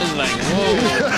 was like, whoa.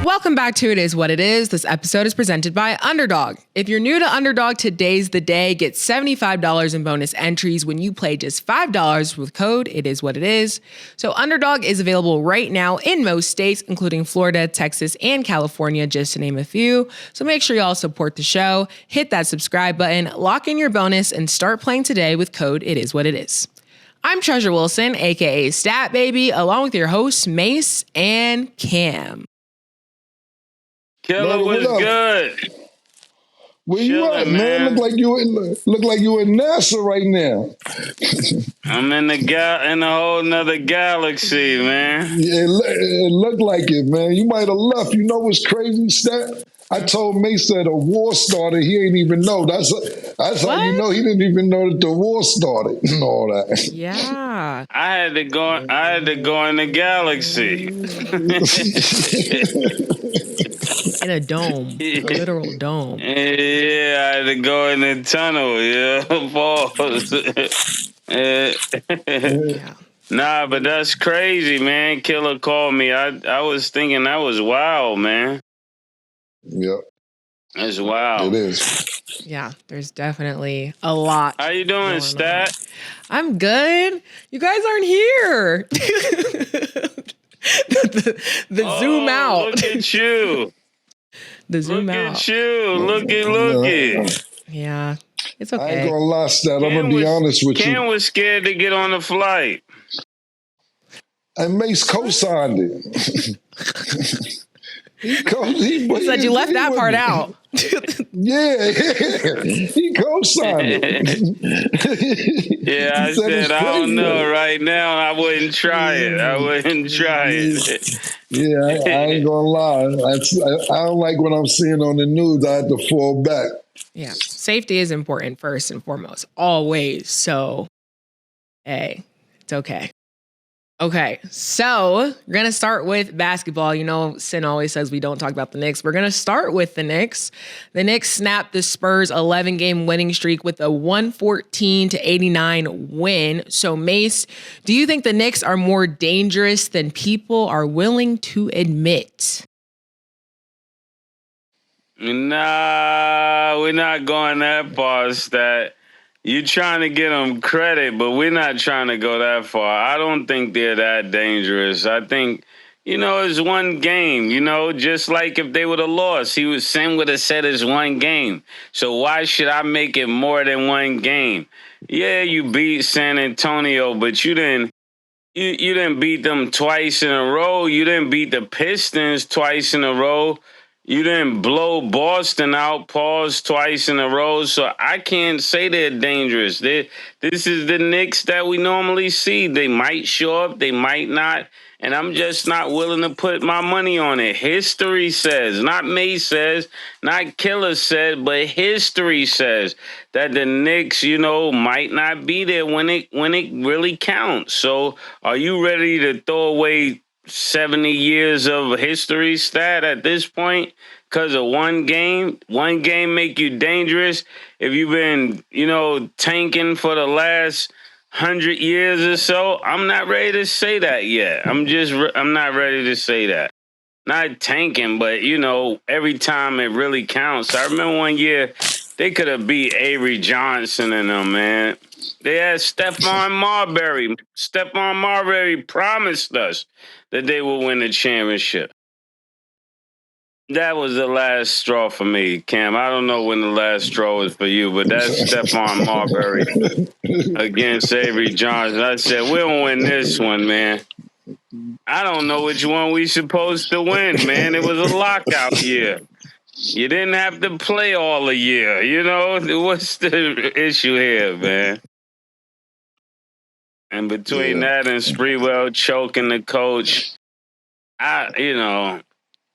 Welcome back to It Is What It Is. This episode is presented by Underdog. If you're new to Underdog, today's the day. Get $75 in bonus entries when you play just $5 with code It Is What It Is. So Underdog is available right now in most states, including Florida, Texas, and California, just to name a few. So make sure y'all support the show, hit that subscribe button, lock in your bonus, and start playing today with code It Is What It Is. I'm Treasure Wilson, aka Stat Baby, along with your hosts Mace and Cam. Killa was good. Where you at, man? Look like you in NASA right now. I'm in a whole nother galaxy, man. Yeah, it looked like it, man. You might have left. You know what's crazy, Stat? I told Mace that a war started. He ain't even know. That's how you know he didn't even know that the war started and all that. Yeah. I had to go in the galaxy. In a dome. A literal dome. Yeah, I had to go in the tunnel, Yeah. Nah, but that's crazy, man. Killa called me. I was thinking that was wild, man. Yep. That's wild. It is. Yeah, there's definitely a lot. How you doing, Stat? I'm good. You guys aren't here. the zoom out. Look at you. The zoom look out. Look at you. Look it. Yeah, it's okay. I ain't gonna lie, Stat. I'm gonna be honest with you. Ken was scared to get on the flight. And Mace co-signed it. He said you left that part out. Yeah, he co-signed it. Yeah, I said I don't know. Right now, I wouldn't try it. Yeah, I ain't gonna lie. I don't like what I'm seeing on the news. I had to fall back. Yeah, safety is important first and foremost, always. So, hey, it's okay. Okay, so we're going to start with basketball. You know, Sin always says we don't talk about the Knicks. We're going to start with the Knicks. The Knicks snapped the Spurs 11-game winning streak with a 114-89 win. So, Mace, do you think the Knicks are more dangerous than people are willing to admit? Nah, we're not going that far, Stat. You're trying to get them credit, but we're not trying to go that far. I don't think they're that dangerous. I think, it's one game, just like if they would have lost. Sam would have said it's one game. So why should I make it more than one game? Yeah, you beat San Antonio, but you didn't beat them twice in a row. You didn't beat the Pistons twice in a row. You didn't blow Boston out, twice in a row, so I can't say they're dangerous. This is the Knicks that we normally see. They might show up, they might not, and I'm just not willing to put my money on it. History says, not May says, not Killa said, but history says that the Knicks, might not be there when it really counts. So are you ready to throw away 70 years of history, Stat, at this point because of one game make you dangerous? If you've been, tanking for the last 100 years or so, I'm not ready to say that yet. I'm not ready to say that. Not tanking, but, every time it really counts. I remember one year they could have beat Avery Johnson and them, man. They had Stephon Marbury. Stephon Marbury promised us that they would win the championship. That was the last straw for me, Cam. I don't know when the last straw was for you, but that's Stephon Marbury against Avery Johnson. I said, we don't win this one, man. I don't know which one we supposed to win, man. It was a lockout year. You didn't have to play all the year, What's the issue here, man? And between that and Sprewell choking the coach, I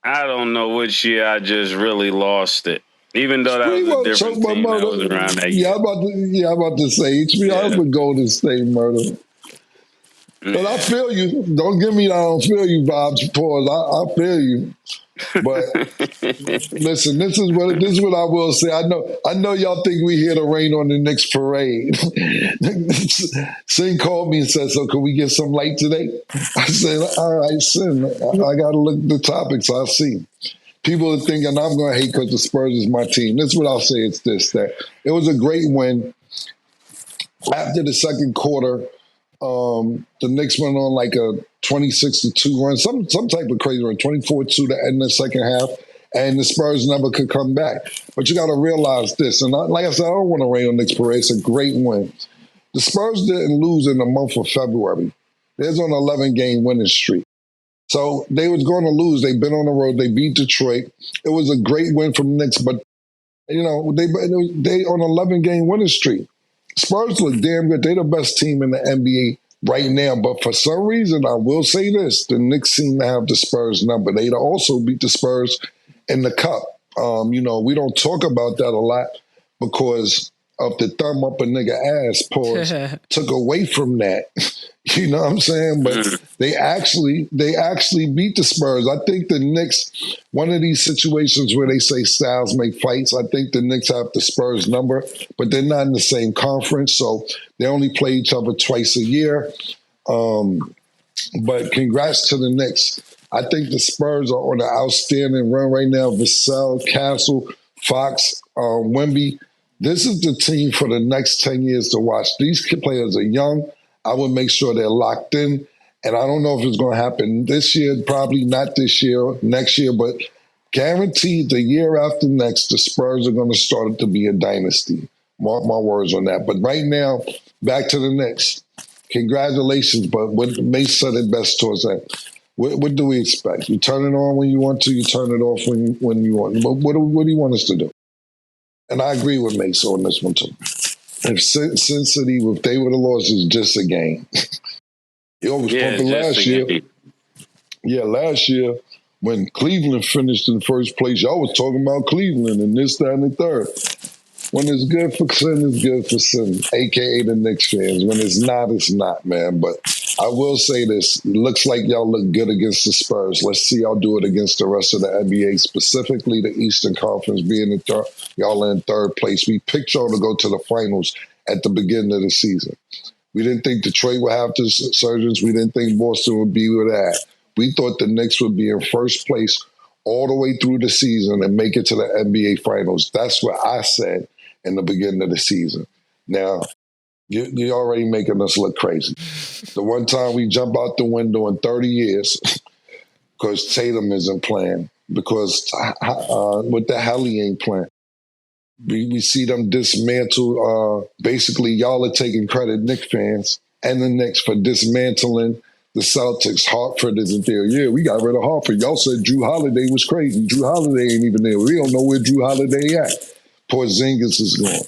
I don't know which year I just really lost it. Even though that was a different team that was around that year. I'm about to say, HBR with Golden State Murder. But I feel you. Don't give me that I don't feel you vibes. Pause. I feel you. But listen, this is what I will say. I know y'all think we here to rain on the Knicks parade. Sin called me and said, "So can we get some light today?" I said, "All right, Sin. I got to look at the topics I see." People are thinking I'm going to hate because the Spurs is my team. This is what I'll say. It's this, that it was a great win. After the second quarter, the Knicks went on like a 26-2 run, some type of crazy run, 24-2 to end the second half, and the Spurs never could come back. But you got to realize this, and like I said, I don't want to rain on Knicks parade. It's a great win. The Spurs didn't lose in the month of February. They're on an 11-game winning streak. So they was going to lose. They've been on the road. They beat Detroit. It was a great win from the Knicks, but they on an 11-game winning streak. Spurs look damn good. They're the best team in the NBA right now. But for some reason, I will say this, the Knicks seem to have the Spurs number. They also beat the Spurs in the Cup. We don't talk about that a lot because of the thumb up a nigga ass pause took away from that. You know what I'm saying? But they actually beat the Spurs. I think the Knicks, one of these situations where they say styles make fights, I think the Knicks have the Spurs number, but they're not in the same conference, so they only play each other twice a year. But congrats to the Knicks. I think the Spurs are on an outstanding run right now. Vassell, Castle, Fox, Wemby. This is the team for the next 10 years to watch. These players are young. I would make sure they're locked in. And I don't know if it's going to happen this year, probably not this year, next year, but guaranteed the year after next, the Spurs are going to start to be a dynasty. Mark my words on that. But right now, back to the Knicks. Congratulations, but what Mace said it best towards that. What do we expect? You turn it on when you want to, you turn it off when you want. But what do you want us to do? And I agree with Mace on this one too. If Sin City, if they would have lost, it's just a game. It was pumping last year. Yeah, last year when Cleveland finished in first place, y'all was talking about Cleveland and this, that, and the third. When it's good for Sin, it's good for Sin, a.k.a. the Knicks fans. When it's not, man. But I will say this. It looks like y'all look good against the Spurs. Let's see y'all do it against the rest of the NBA, specifically the Eastern Conference being in third. Y'all are in third place. We picked y'all to go to the finals at the beginning of the season. We didn't think Detroit would have the surgeons. We didn't think Boston would be with that. We thought the Knicks would be in first place all the way through the season and make it to the NBA Finals. That's what I said in the beginning of the season. Now, you're already making us look crazy. The one time we jump out the window in 30 years because Tatum isn't playing, because what the hell he ain't playing. We see them dismantle. Basically, y'all are taking credit, Knicks fans and the Knicks, for dismantling the Celtics. Hartford isn't there. Yeah, we got rid of Hartford. Y'all said Drew Holiday was crazy. Drew Holiday ain't even there. We don't know where Drew Holiday at. Porzingis is gone.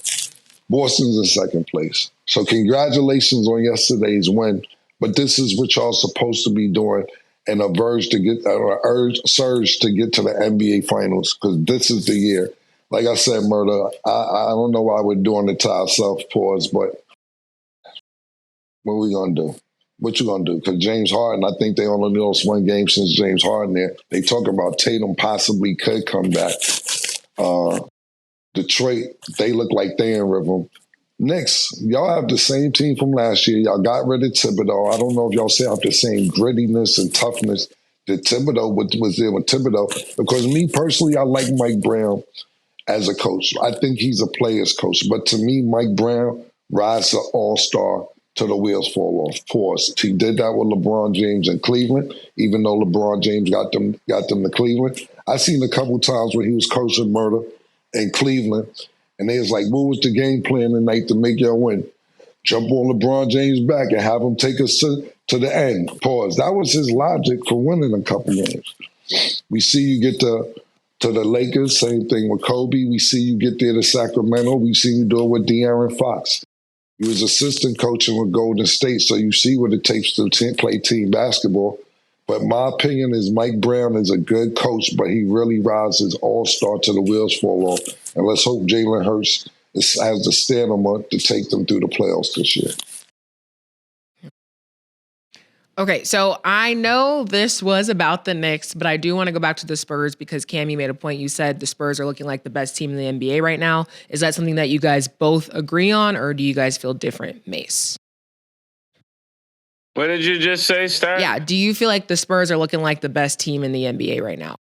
Boston's in second place. So congratulations on yesterday's win. But this is what y'all supposed to be doing, and a surge to get to the NBA Finals, because this is the year. Like I said, Murda, I don't know why we're doing it to ourselves, pause, but what are we going to do? What you going to do? Because James Harden, I think they only lost one game since James Harden there. They talk about Tatum possibly could come back. Detroit, they look like they in rhythm. Knicks, y'all have the same team from last year. Y'all got rid of Thibodeau. I don't know if y'all still have the same grittiness and toughness that Thibodeau was there with Thibodeau. Because me personally, I like Mike Brown as a coach. I think he's a player's coach. But to me, Mike Brown rides an all-star till the wheels fall off. Pause. He did that with LeBron James in Cleveland, even though LeBron James got them to Cleveland. I seen a couple times when he was coaching Murda in Cleveland, and they was like, what was the game plan tonight to make y'all win? Jump on LeBron James' back and have him take us to the end. Pause. That was his logic for winning a couple games. We see you get to the Lakers, same thing with Kobe. We see you get there to Sacramento. We see you do it with De'Aaron Fox. He was assistant coaching with Golden State, so you see what it takes to play team basketball. But my opinion is Mike Brown is a good coach, but he really rises all-star to the wheels fall off. And let's hope Jalen Hurts has the stamina to take them through the playoffs this year. Okay, so I know this was about the Knicks, but I do want to go back to the Spurs because Cam, you made a point. You said the Spurs are looking like the best team in the NBA right now. Is that something that you guys both agree on, or do you guys feel different, Mace? What did you just say, Star? Yeah, do you feel like the Spurs are looking like the best team in the NBA right now?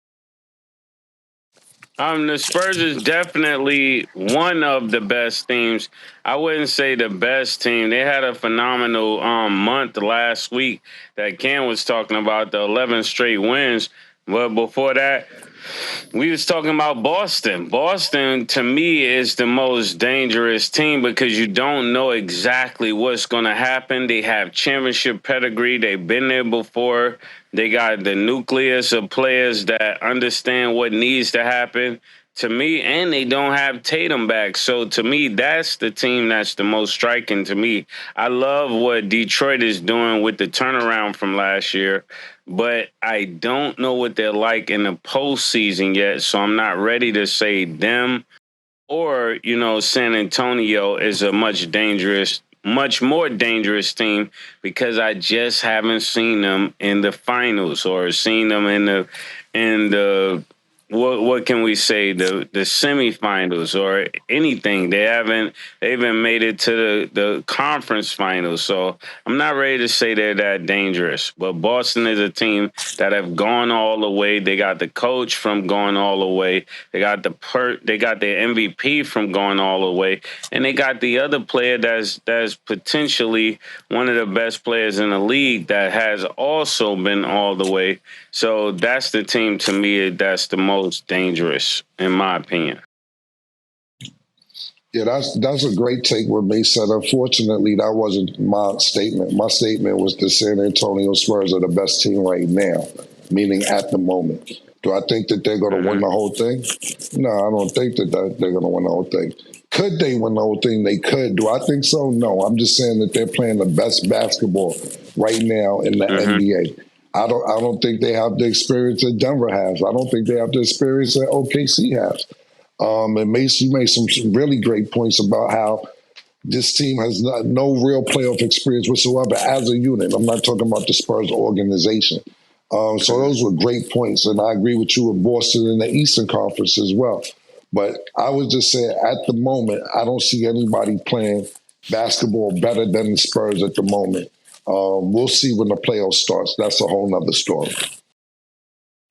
The Spurs is definitely one of the best teams. I wouldn't say the best team. They had a phenomenal month last week that Ken was talking about, the 11 straight wins. But before that, we was talking about Boston. Boston, to me, is the most dangerous team because you don't know exactly what's going to happen. They have championship pedigree. They've been there before. They got the nucleus of players that understand what needs to happen. To me, and they don't have Tatum back. So to me, that's the team that's the most striking to me. I love what Detroit is doing with the turnaround from last year, but I don't know what they're like in the postseason yet. So I'm not ready to say them or, San Antonio is a much more dangerous team because I just haven't seen them in the finals or seen them in the what can we say, the semifinals or anything. They haven't made it to the conference finals. So I'm not ready to say they're that dangerous. But Boston is a team that have gone all the way. They got the coach from going all the way. They got the MVP from going all the way, and they got the other player that's potentially one of the best players in the league that has also been all the way. So that's the team to me that's the most dangerous, in my opinion. Yeah, that's a great take what May said. Unfortunately, that wasn't my statement. My statement was the San Antonio Spurs are the best team right now, meaning at the moment. Do I think that they're going to win the whole thing? No, I don't think that they're going to win the whole thing. Could they win the whole thing? They could. Do I think so? No. I'm just saying that they're playing the best basketball right now in the NBA. I don't think they have the experience that Denver has. I don't think they have the experience that OKC has. And Macy made some really great points about how this team has no real playoff experience whatsoever as a unit. I'm not talking about the Spurs organization. So those were great points, and I agree with you with Boston in the Eastern Conference as well. But I was just saying, at the moment, I don't see anybody playing basketball better than the Spurs at the moment. We'll see when the playoffs starts. That's a whole nother story.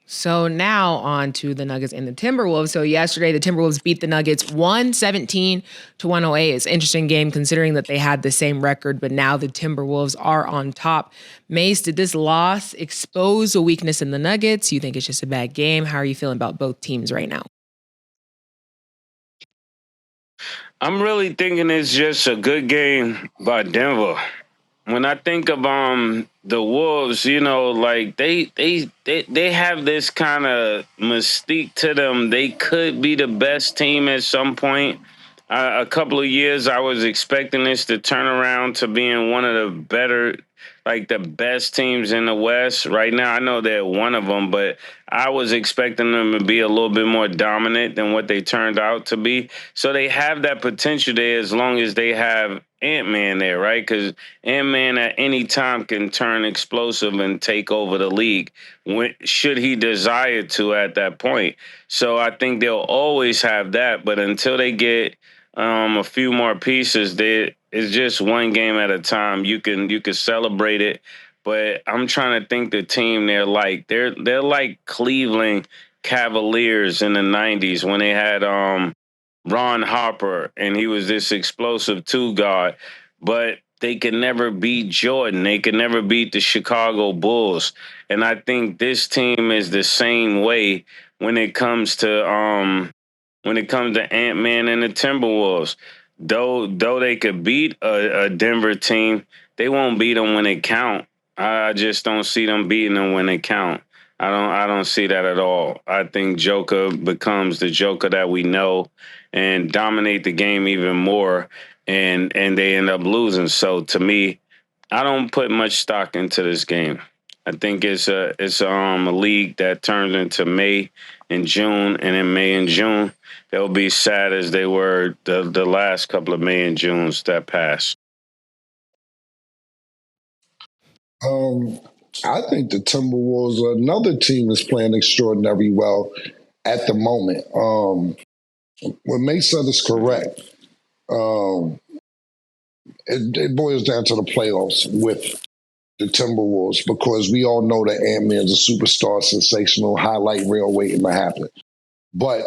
So now on to the Nuggets and the Timberwolves. So yesterday, the Timberwolves beat the Nuggets 117-108. It's an interesting game considering that they had the same record, but now the Timberwolves are on top. Mace, did this loss expose a weakness in the Nuggets? You think it's just a bad game? How are you feeling about both teams right now? I'm really thinking it's just a good game by Denver. When I think of the Wolves, like they have this kind of mystique to them. They could be the best team at some point. A couple of years, I was expecting this to turn around to being one of the better, like the best teams in the West. Right now, I know they're one of them, but I was expecting them to be a little bit more dominant than what they turned out to be. So they have that potential there as long as they have Ant-Man there, right? Because Ant-Man at any time can turn explosive and take over the league should he desire to at that point. So I think they'll always have that. But until they get a few more pieces, it's just one game at a time. You can celebrate it, but I'm trying to think the team they're like Cleveland Cavaliers in the 90s when they had Ron Harper, and he was this explosive two guard, but they could never beat Jordan. They could never beat the Chicago Bulls. And I think this team is the same way when it comes to Ant-Man and the Timberwolves. Though they could beat a Denver team, they won't beat them when it count. I just don't see them beating them when it count. I don't see that at all. I think Joker becomes the Joker that we know and dominate the game even more, and they end up losing. So to me, I don't put much stock into this game. I think it's a league that turns into May and June, and in May and June they'll be sad as they were the last couple of May and Junes that passed. I think the Timberwolves are another team that's playing extraordinarily well at the moment. What May said is correct. It boils down to the playoffs with the Timberwolves because we all know that Ant-Man's a superstar, sensational, highlight reel waiting to happen. But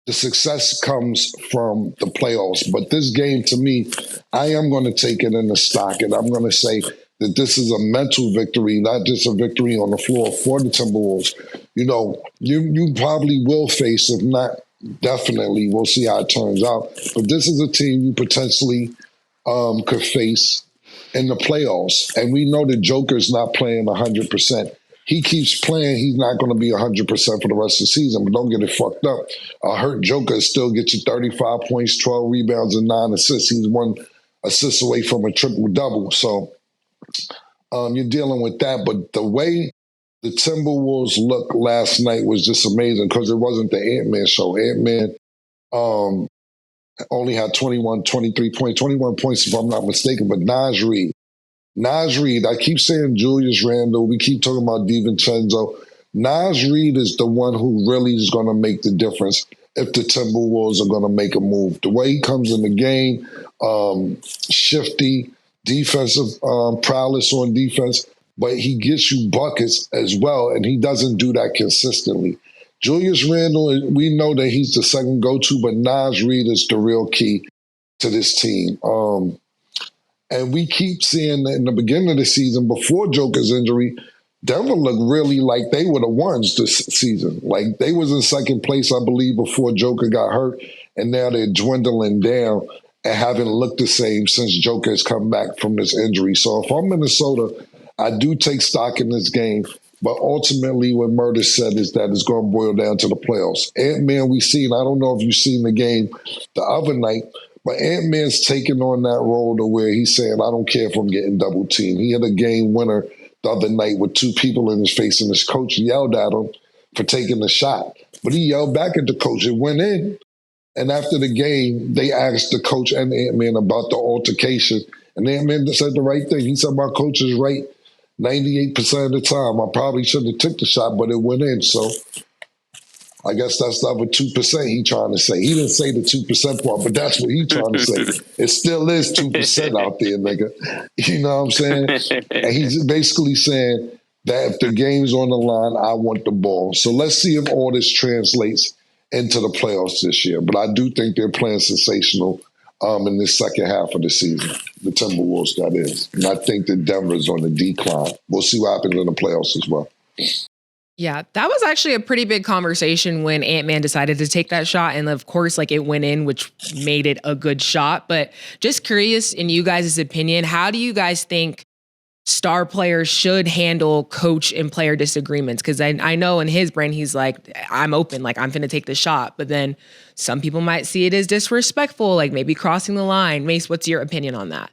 the success comes from the playoffs. But this game, to me, I am going to take it in the stock, and I'm going to say that this is a mental victory, not just a victory on the floor for the Timberwolves. You know, you probably will face, if not definitely, we'll see how it turns out. But this is a team you potentially could face in the playoffs. And we know that Joker's not playing 100%. He keeps playing, he's not going to be 100% for the rest of the season, but don't get it fucked up. A hurt Joker still gets you 35 points, 12 rebounds, and 9 assists. He's 1 assist away from a triple-double. So you're dealing with that. But the way the Timberwolves looked last night was just amazing because it wasn't the Ant-Man show. Ant-Man only had 21 points, if I'm not mistaken, but Naz Reid, I keep saying Julius Randle, we keep talking about DiVincenzo. Naz Reid is the one who really is going to make the difference if the Timberwolves are going to make a move. The way he comes in the game, shifty, defensive prowess on defense, but he gets you buckets as well, and he doesn't do that consistently. Julius Randle, we know that he's the second go-to, but Naz Reid is the real key to this team. And we keep seeing that in the beginning of the season, before Joker's injury, Denver looked really like they were the ones this season. Like they was in second place, I believe, before Joker got hurt, and now they're dwindling down and haven't looked the same since Joker has come back from this injury. So if I'm Minnesota, I do take stock in this game. But ultimately, what Murda said is that it's going to boil down to the playoffs. Ant-Man, we seen, I don't know if you've seen the game the other night, but Ant-Man's taking on that role to where he's saying, I don't care if I'm getting double teamed. He had a game winner the other night with 2 people in his face, and his coach yelled at him for taking the shot. But he yelled back at the coach. It went in. And after the game, they asked the coach and Ant-Man about the altercation. And Ant-Man said the right thing. He said, my coach is right 98% of the time. I probably shouldn't have took the shot, but it went in. So I guess that's the other 2% he trying to say. He didn't say the 2% part, but that's what he trying to say. It still is 2% out there, nigga. You know what I'm saying? And he's basically saying that if the game's on the line, I want the ball. So let's see if all this translates into the playoffs this year. But I do think they're playing sensational in this second half of the season. The Timberwolves, that is. And I think that Denver's on the decline. We'll see what happens in the playoffs as well. Yeah, that was actually a pretty big conversation when Ant-Man decided to take that shot. And of course, like it went in, which made it a good shot. But just curious, in you guys' opinion, how do you guys think star players should handle coach and player disagreements? Because I know in his brain, he's like, I'm open, like I'm finna take the shot. But then some people might see it as disrespectful, like maybe crossing the line. Mace, what's your opinion on that?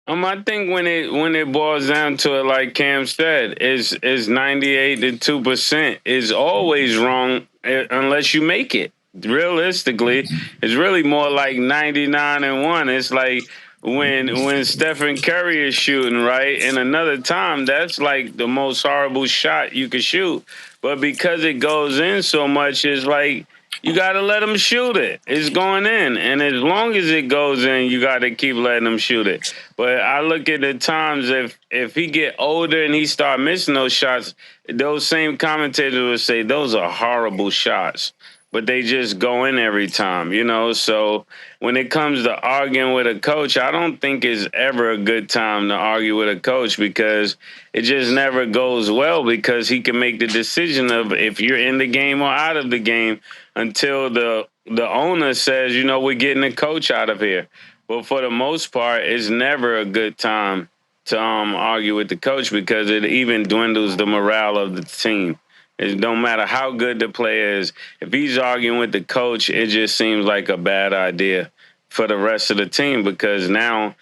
I think when it boils down to it, like Cam said, is 98 to 2% is always wrong unless you make it. Realistically, it's really more like 99 and 1. It's like when Stephen Curry is shooting, right? And another time, that's like the most horrible shot you could shoot. But because it goes in so much, it's like you got to let him shoot it. It's going in. And as long as it goes in, you got to keep letting him shoot it. But I look at the times, if he get older and he start missing those shots, those same commentators would say those are horrible shots. But they just go in every time, you know? So when it comes to arguing with a coach, I don't think it's ever a good time to argue with a coach because it just never goes well because he can make the decision of if you're in the game or out of the game until the owner says, you know, we're getting a coach out of here. But for the most part, it's never a good time to argue with the coach because it even dwindles the morale of the team. It don't matter how good the player is. If he's arguing with the coach, it just seems like a bad idea for the rest of the team because now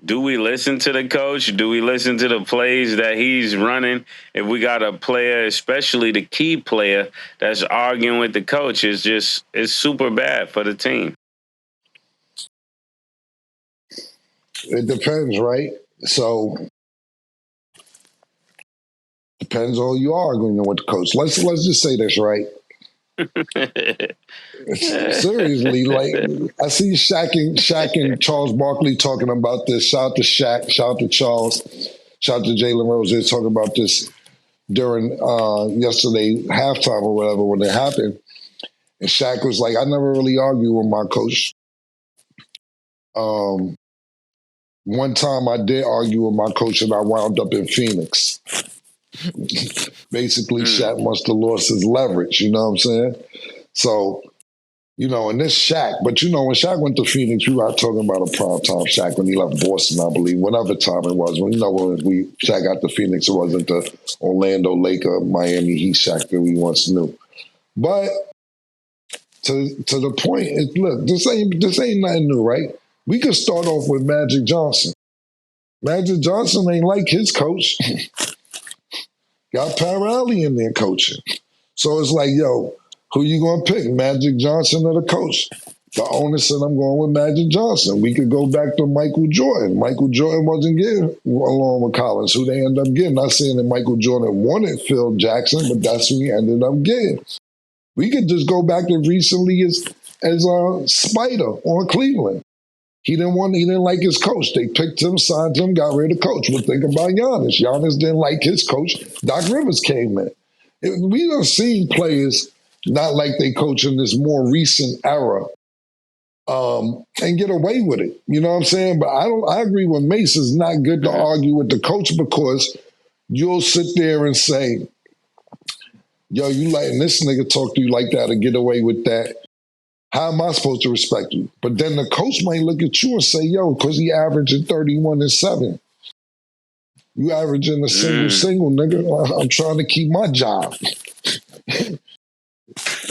do we listen to the coach? Do we listen to the plays that he's running? If we got a player, especially the key player, that's arguing with the coach, it's super bad for the team. It depends, right? So depends on who you are arguing with the coach. Let's just say this, right? Seriously, like I see Shaq and Charles Barkley talking about this. Shout out to Shaq, shout out to Charles, shout out to Jalen Rose. They're talking about this during yesterday halftime or whatever when it happened. And Shaq was like, I never really argue with my coach. One time I did argue with my coach and I wound up in Phoenix. Basically, Shaq must have lost his leverage, you know what I'm saying? So, and this Shaq, but when Shaq went to Phoenix, we were talking about a primetime Shaq when he left Boston, I believe, whatever time it was. When Shaq got to Phoenix, it wasn't the Orlando Laker, Miami Heat Shaq that we once knew. But to the point, look, this ain't nothing new, right? We could start off with Magic Johnson. Magic Johnson ain't like his coach. Got Parelli in there coaching. So it's like, yo, who you going to pick, Magic Johnson or the coach? The owner said, I'm going with Magic Johnson. We could go back to Michael Jordan. Michael Jordan wasn't getting along with Collins, who they ended up getting. Not saying that Michael Jordan wanted Phil Jackson, but that's who he ended up getting. We could just go back as recently as Spider on Cleveland. He didn't like his coach. They picked him, signed him, got rid of coach. But think about Giannis. Giannis didn't like his coach. Doc Rivers came in. We done seen players not like they coach in this more recent era and get away with it. You know what I'm saying? But I agree with Mace. It's not good to argue with the coach because you'll sit there and say, yo, you letting this nigga talk to you like that or get away with that. How am I supposed to respect you? But then the coach might look at you and say, yo, because he averaging 31 and 7. You averaging a single, nigga. I'm trying to keep my job.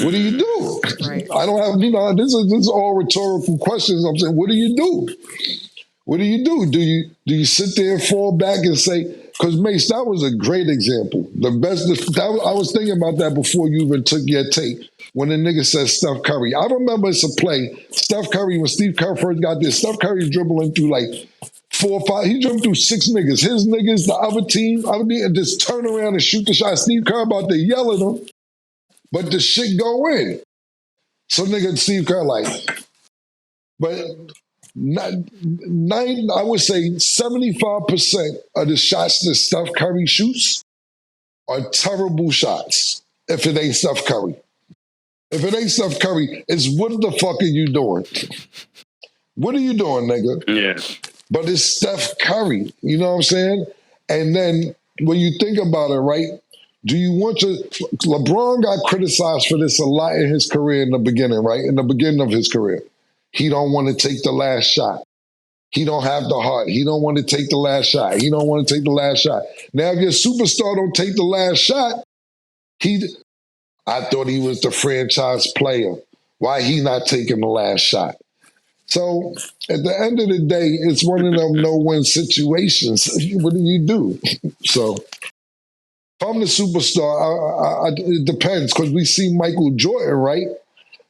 What do you do? Right. I don't have, this is all rhetorical questions. I'm saying, what do you do? What do you do? Do you sit there and fall back and say, because Mace, that was a great example. I was thinking about that before you even took your take. When the nigga says Steph Curry. I remember it's a play. Steph Curry, when Steve Kerr first got there, Steph Curry dribbling through like 4 or 5. He dribbled through 6 niggas. His niggas, the other team, and just turn around and shoot the shot. Steve Kerr about to yell at him, but the shit go in. So nigga, Steve Kerr like, but I would say 75% of the shots that Steph Curry shoots are terrible shots if it ain't Steph Curry. If it ain't Steph Curry, it's what the fuck are you doing? What are you doing, nigga? Yeah. But it's Steph Curry, you know what I'm saying? And then when you think about it, right, do you want to... LeBron got criticized for this a lot in his career in the beginning, right? In the beginning of his career. He don't want to take the last shot. He don't have the heart. He don't want to take the last shot. He don't want to take the last shot. Now, if your superstar don't take the last shot, I thought he was the franchise player. Why he not taking the last shot? So at the end of the day, it's one of them no-win situations. What do you do? So if I'm the superstar, it depends because we see Michael Jordan, right?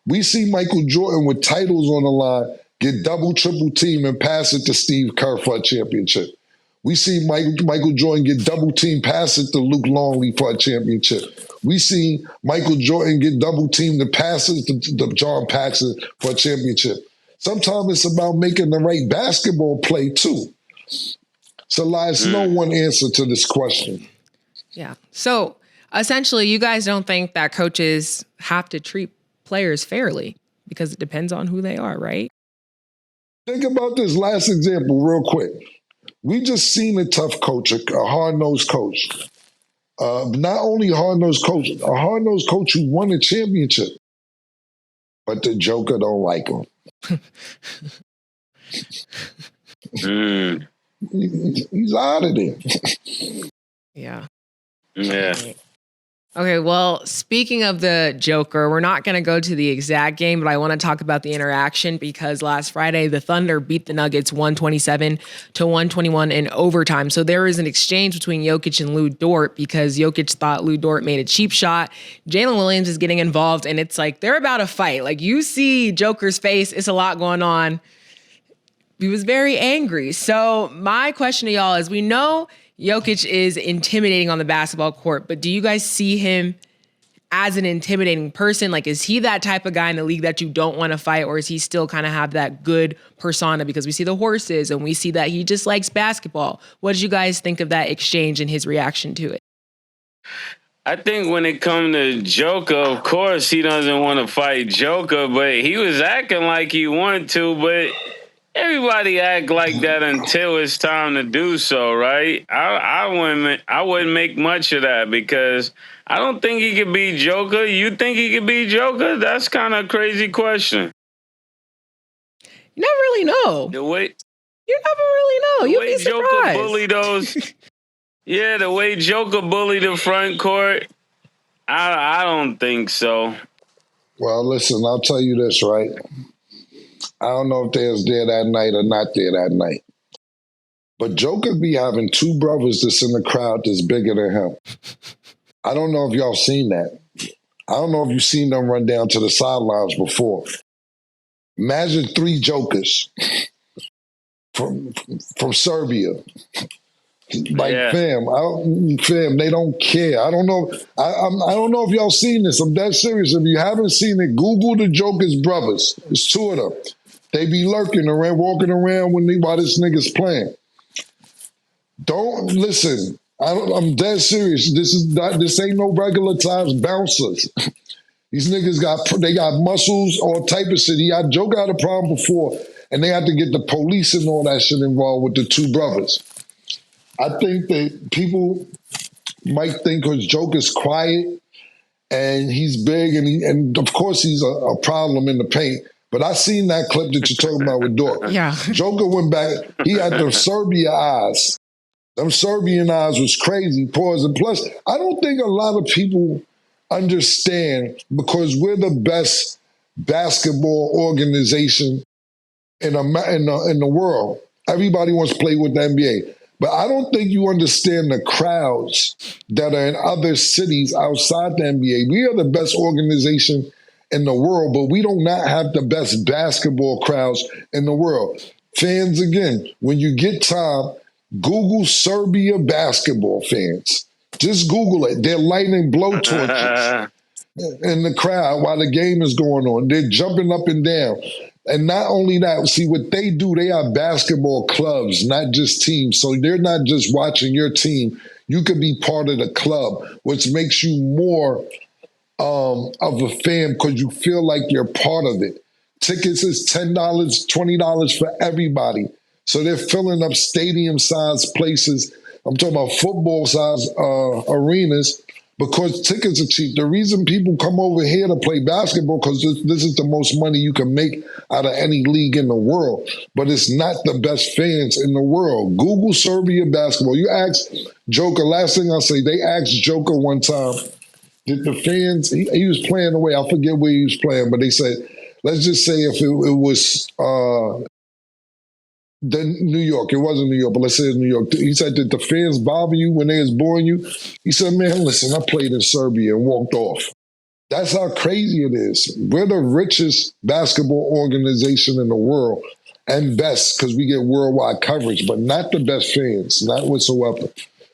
We see Michael Jordan with titles on the line get double, triple team and pass it to Steve Kerr for a championship. We see Michael Jordan get double team, pass it to Luke Longley for a championship. We see Michael Jordan get double teamed and pass it to John Paxson for a championship. Sometimes it's about making the right basketball play too. So there's no one answer to this question. Yeah. So essentially, you guys don't think that coaches have to treat players fairly because it depends on who they are, right? Think about this last example real quick. We just seen a tough coach, a hard-nosed coach. Not only a hard-nosed coach who won a championship, but the Joker don't like him. He's out of there. Yeah. Yeah. Okay, well, speaking of the Joker, we're not going to go to the exact game, but I want to talk about the interaction because last Friday, the Thunder beat the Nuggets 127 to 121 in overtime. So there was an exchange between Jokic and Lou Dort because Jokic thought Lou Dort made a cheap shot. Jalen Williams is getting involved, and it's like they're about to fight. Like you see Joker's face, it's a lot going on. He was very angry. So my question to y'all is, we know Jokic is intimidating on the basketball court, but do you guys see him as an intimidating person? Like, is he that type of guy in the league that you don't want to fight, or is he still kind of have that good persona because we see the horses and we see that he just likes basketball? What did you guys think of that exchange and his reaction to it? I think when it comes to Joker, of course, he doesn't want to fight Joker, but he was acting like he wanted to, but everybody act like that until it's time to do so, right? I wouldn't make much of that because I don't think he could be Joker. You think he could be Joker? That's kind of a crazy question. You never really know. The way You never really know. You'd be surprised. Joker bully those. Yeah, the way Joker bullied the front court, I don't think so. Well, listen, I'll tell you this, right? I don't know if they was there that night or not there that night. But Joker be having two brothers that's in the crowd that's bigger than him. I don't know if y'all seen that. I don't know if you've seen them run down to the sidelines before. Imagine three Jokers from Serbia. Like, Yeah. fam, they don't care. I don't know. I don't know if y'all seen this. I'm that serious. If you haven't seen it, Google the Joker's brothers. It's two of them. They be lurking around, walking around while this nigga's playing. Don't listen. I'm dead serious. This ain't no regular times bouncers. These niggas got muscles, all type of shit. Joker had a problem before, and they had to get the police and all that shit involved with the two brothers. I think that people might think because Joker's quiet and he's big and of course he's a problem in the paint. But I seen that clip that you're talking about with Dort. Yeah. Joker went back. He had the Serbia eyes. Them Serbian eyes was crazy. Pause. And plus, I don't think a lot of people understand because we're the best basketball organization in the world. Everybody wants to play with the NBA. But I don't think you understand the crowds that are in other cities outside the NBA. We are the best organization in the world, but we do not have the best basketball crowds in the world. Fans, again, when you get time, Google Serbia basketball fans. Just Google it. They're lighting blowtorches in the crowd while the game is going on. They're jumping up and down. And not only that, see what they do, they are basketball clubs, not just teams. So they're not just watching your team. You could be part of the club, which makes you more of a fan because you feel like you're part of it. Tickets is $10, $20 for everybody. So they're filling up stadium-sized places. I'm talking about football-sized arenas because tickets are cheap. The reason people come over here to play basketball because this is the most money you can make out of any league in the world. But it's not the best fans in the world. Google Serbia basketball. You ask Joker, last thing I'll say, they asked Joker one time, did the fans, he was playing away, I forget where he was playing, but they said, let's just say if it was New York, it wasn't New York, but let's say it's New York. He said, did the fans bother you when they was boring you? He said, man, listen, I played in Serbia and walked off. That's how crazy it is. We're the richest basketball organization in the world and best because we get worldwide coverage, but not the best fans, not whatsoever.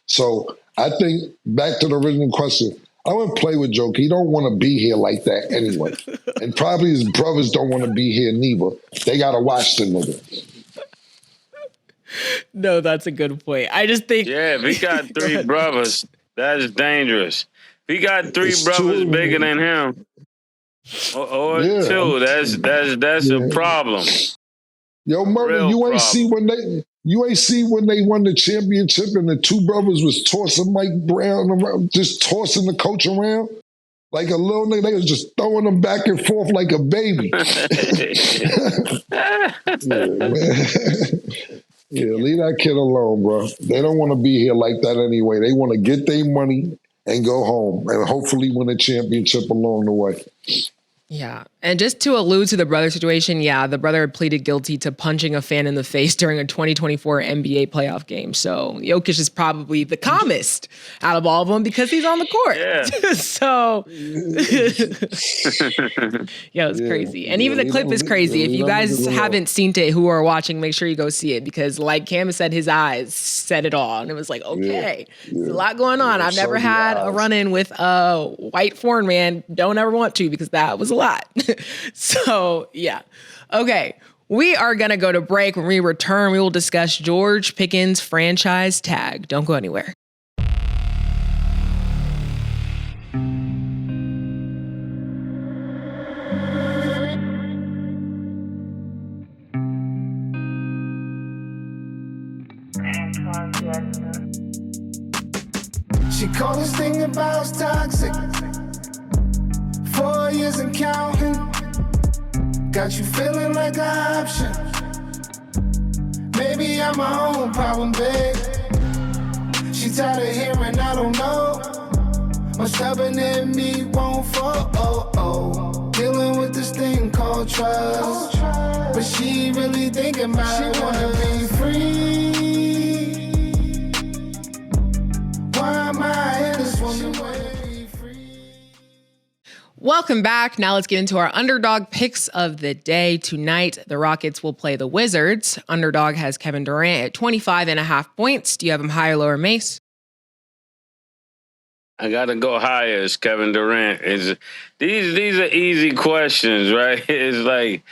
So I think back to the original question, I wouldn't play with Joker. He don't want to be here like that anyway. And probably his brothers don't want to be here neither. They got to watch the nigga. No, that's a good point. I just think... Yeah, if he got three brothers, that's dangerous. If he got three brothers bigger than him, or two, that's a problem. Yo, Murda, you ain't see when they won the championship and the two brothers was tossing Mike Brown around, just tossing the coach around like a little nigga. They was just throwing him back and forth like a baby. Yeah, leave that kid alone, bro. They don't want to be here like that anyway. They want to get their money and go home and hopefully win a championship along the way. Yeah. And just to allude to the brother situation, yeah, the brother pleaded guilty to punching a fan in the face during a 2024 NBA playoff game. So Jokic is probably the calmest out of all of them because he's on the court. Yeah. So, yeah, it's crazy. And even the clip is crazy. If you guys haven't seen it, who are watching, make sure you go see it because like Cam said, his eyes said it all. And it was like, okay, there's a lot going on. I've never had a run-in with a white foreign man. Don't ever want to because that was a lot. So, yeah. Okay. We are going to go to break. When we return, we will discuss George Pickens' franchise tag. Don't go anywhere. She called this thing about toxic. 4 years and counting. Got you feeling like an option. Maybe I'm my own problem, babe. She tired of hearing I don't know. Much stubborn in me won't fall. Dealing with this thing called trust. But she really thinking about it. She wanna be free. Why am I in this woman way? Welcome back. Now let's get into our underdog picks of the day. Tonight, the Rockets will play the Wizards. Underdog has Kevin Durant at 25.5 points. Do you have him higher, lower, Mace? I gotta go higher as Kevin Durant. These are easy questions, right? It's like,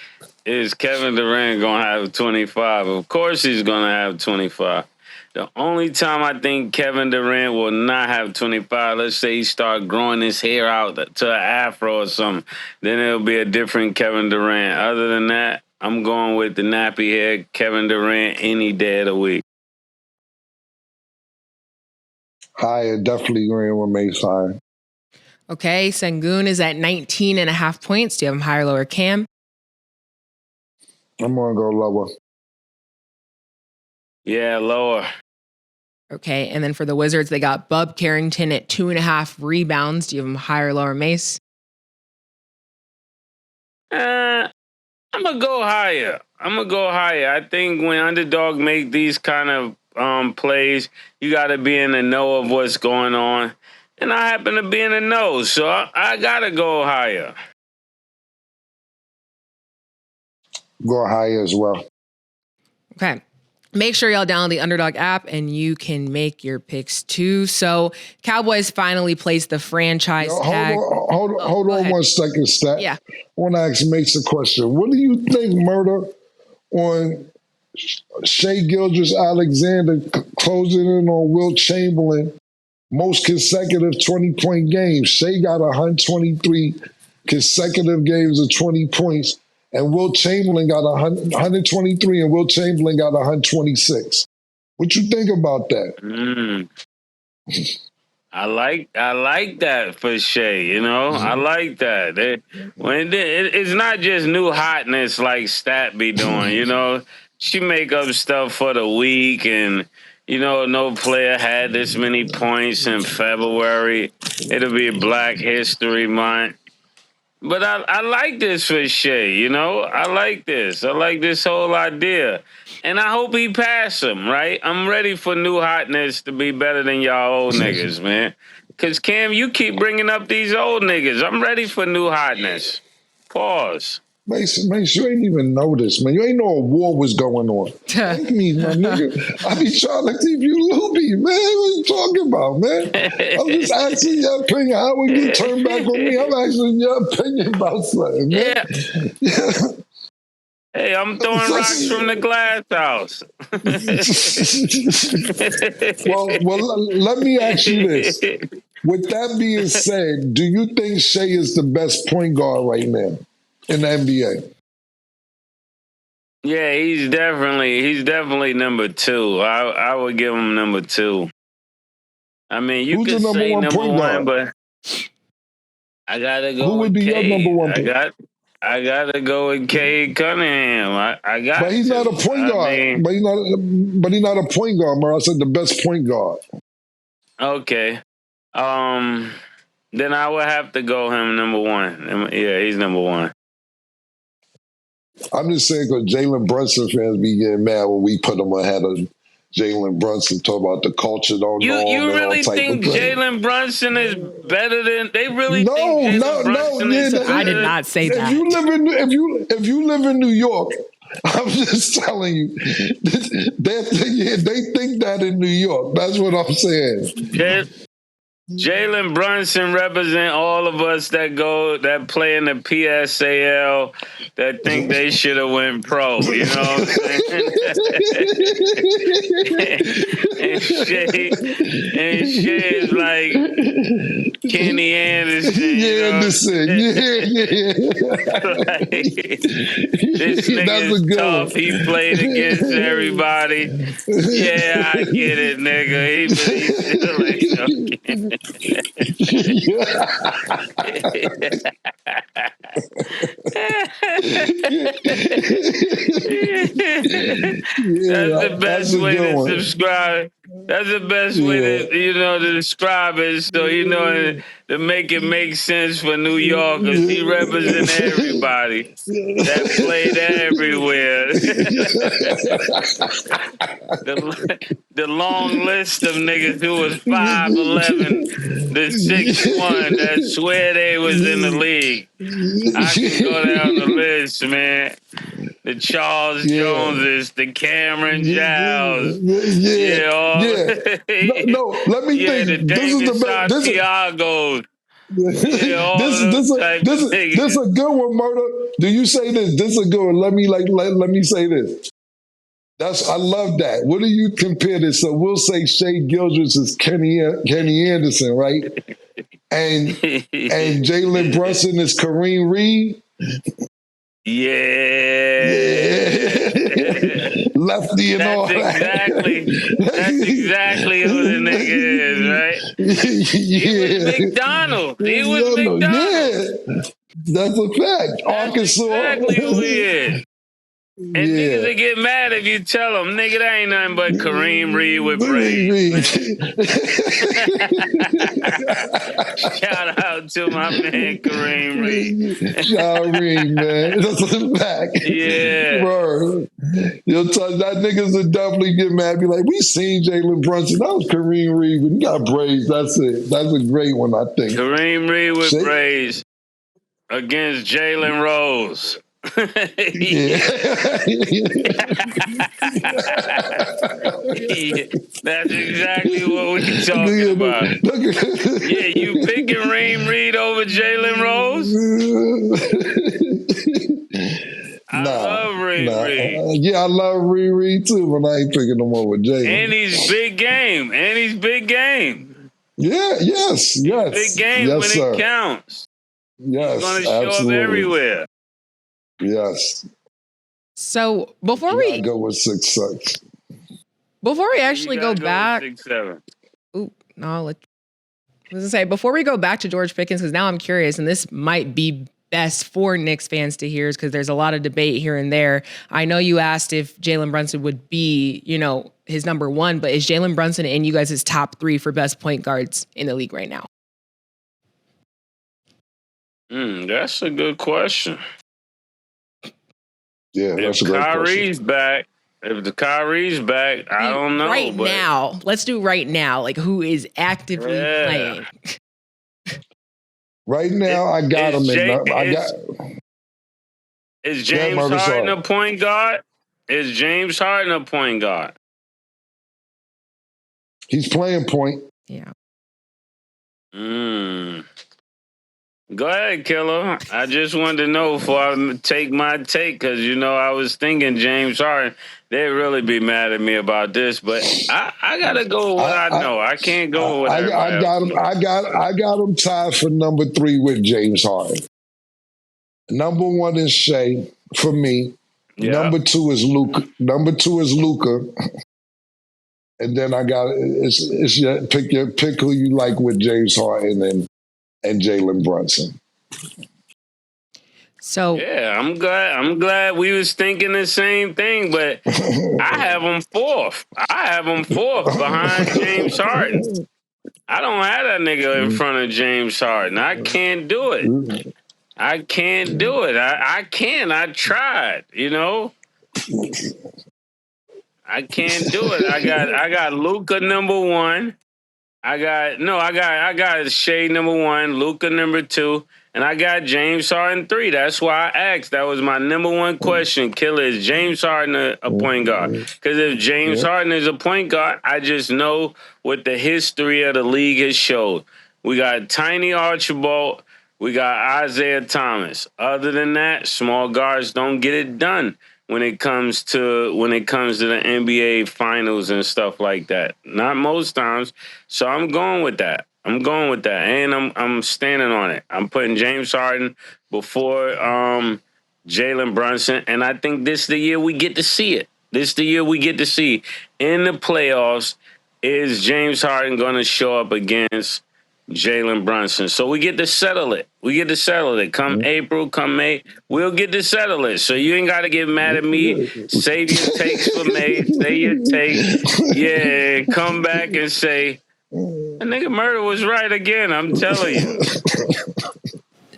is Kevin Durant gonna have 25? Of course he's gonna have 25. The only time I think Kevin Durant will not have 25, let's say he start growing his hair out to an afro or something, then it'll be a different Kevin Durant. Other than that, I'm going with the nappy hair Kevin Durant any day of the week. Higher, definitely agreeing with Mace higher. Okay, Sengun is at 19.5 points. Do you have him higher, lower, Cam? I'm going to go lower. Yeah, lower. Okay, and then for the Wizards, they got Bub Carrington at 2.5 rebounds. Do you have him higher, lower, Mace? I'm going to go higher. I think when Underdog make these kind of plays, you got to be in the know of what's going on. And I happen to be in the know, so I got to go higher. Go higher as well. Okay. Make sure y'all download the Underdog app and you can make your picks too. So Cowboys finally placed the franchise tag. Hold on 1 second, Stat. Yeah. I want to ask Mace a question. What do you think, Murda, on Shai Gilgeous-Alexander closing in on Wilt Chamberlain, most consecutive 20-point games? Shai got 123 consecutive games of 20 points. And Wilt Chamberlain got 123, and Wilt Chamberlain got 126. What you think about that? I like that for Shai. You know, I like that. It's not just new hotness like Stat be doing. You know, she make up stuff for the week, and you know, no player had this many points in February. It'll be Black History Month. But I like this for Shai, you know? I like this whole idea. And I hope he pass him, right? I'm ready for new hotness to be better than y'all old niggas, man. Because, Cam, you keep bringing up these old niggas. I'm ready for new hotness. Pause. Mace, you ain't even noticed, man. You ain't know a war was going on. Thank me, my nigga. I be trying to keep you loopy, man. What you talking about, man? I'm just asking your opinion. How would you turn back on me? I'm asking your opinion about something, man. Yeah. Hey, I'm throwing rocks from the glass house. well, let me ask you this. With that being said, do you think Shai is the best point guard right now in the NBA? Yeah, he's definitely number two. I would give him number two. I mean, you could say number one, but I gotta go. Who would be your number one pick? I gotta go with Cade Cunningham. I got. But he's not a point guard. But he's not a point guard, man. I said the best point guard. Okay. Then I would have to go him number one. Yeah, he's number one. I'm just saying because Jalen Brunson fans be getting mad when we put him ahead of Jalen Brunson, talk about the culture don't know him. You and really all type think of things. Jalen Brunson is better than they really think Jalen Brunson is? I did not say that. If you live in New York, I'm just telling you, they think that in New York. That's what I'm saying. Jalen Brunson represent all of us that play in the PSAL that think they should have went pro. You know what I'm saying? and Shai is like Kenny Anderson. Like, this nigga is tough. He played against everybody. Yeah, I get it, nigga. He's still like joking. That's the best way to subscribe. That's the best way to describe it. So to make it make sense for New Yorkers, he represents everybody that played everywhere. the long list of niggas who was 5'11", the 6'1", that swear they was in the league. I can go down the list, man. The Charles Joneses, the Cameron Giles. No, let me think. The David Santiago's. This is a good one, Murda. Do you say this? This is a good one. Let me say this. I love that. What do you compare this? So we'll say Shai Gilgeous is Kenny Anderson, right? And Jalen Brunson is Kareem Reed. Lefty and all that. That's exactly who the nigga is, right? He was McDonald. That's a fact. Arkansas. Exactly who he is. And niggas will get mad if you tell them, nigga, that ain't nothing but Kareem Reed with braids. Shout out to my man Kareem Reed. Shout out Reed, man. That's a fact. Yeah. Bro. That niggas will definitely get mad. Be like, we seen Jalen Brunson. That was Kareem Reed. When you got braids, that's it. That's a great one, I think. Kareem Reed with braids against Jalen Rose. That's exactly what we're talking about. Yeah, you picking Kareem Reed over Jalen Rose? I love Reed. Yeah, I love Reed too, but I ain't picking him over Jalen. And he's big game. Yeah, yes. Big game when it counts. Yes, he's gonna show up everywhere. Yes. So before we go with 6'6", before we actually go back, 6'7". Before we go back to George Pickens, because now I'm curious, and this might be best for Knicks fans to hear, because there's a lot of debate here and there. I know you asked if Jalen Brunson would be, his number one, but is Jalen Brunson in you guys' top 3 for best point guards in the league right now? That's a good question. Yeah, that's a great Kyrie's back. If the Kyrie's back, I don't know. Now, let's do right now. Like, who is actively playing? Right now, I got him. Is James Harden a point guard? Is James Harden a point guard? He's playing point. Yeah. Go ahead, Killa. I just wanted to know before I take my take, because, I was thinking James Harden. They'd really be mad at me about this, but I got to go with what I know. I can't go with what I got him. I got him tied for number 3 with James Harden. Number 1 is Shai for me. Yeah. Number 2 is Luka. And then I got it's pick who you like with James Harden and Jalen Brunson. So yeah, I'm glad we was thinking the same thing, but I have him fourth. Behind James Harden. I don't have that nigga in front of James Harden. I can't do it. I can't do it. I can't. I tried, you know. I can't do it. I got Luka number one. I got Shea number one, Luka number two, and I got James Harden three. That's why I asked. That was my number one question. Killer, is James Harden a point guard? Because if James Harden is a point guard, I just know what the history of the league has showed. We got Tiny Archibald, we got Isaiah Thomas. Other than that, small guards don't get it done when it comes to the NBA finals and stuff like that. Not most times. So I'm going with that. And I'm standing on it. I'm putting James Harden before Jalen Brunson, and I think this is the year we get to see it. This is the year we get to see in the playoffs. Is James Harden going to show up against Jalen Brunson? So we get to settle it. Come April, come May, we'll get to settle it. So you ain't got to get mad at me. Save your takes for May. Say your take. Yeah, come back and say, that nigga Murda was right again. I'm telling you.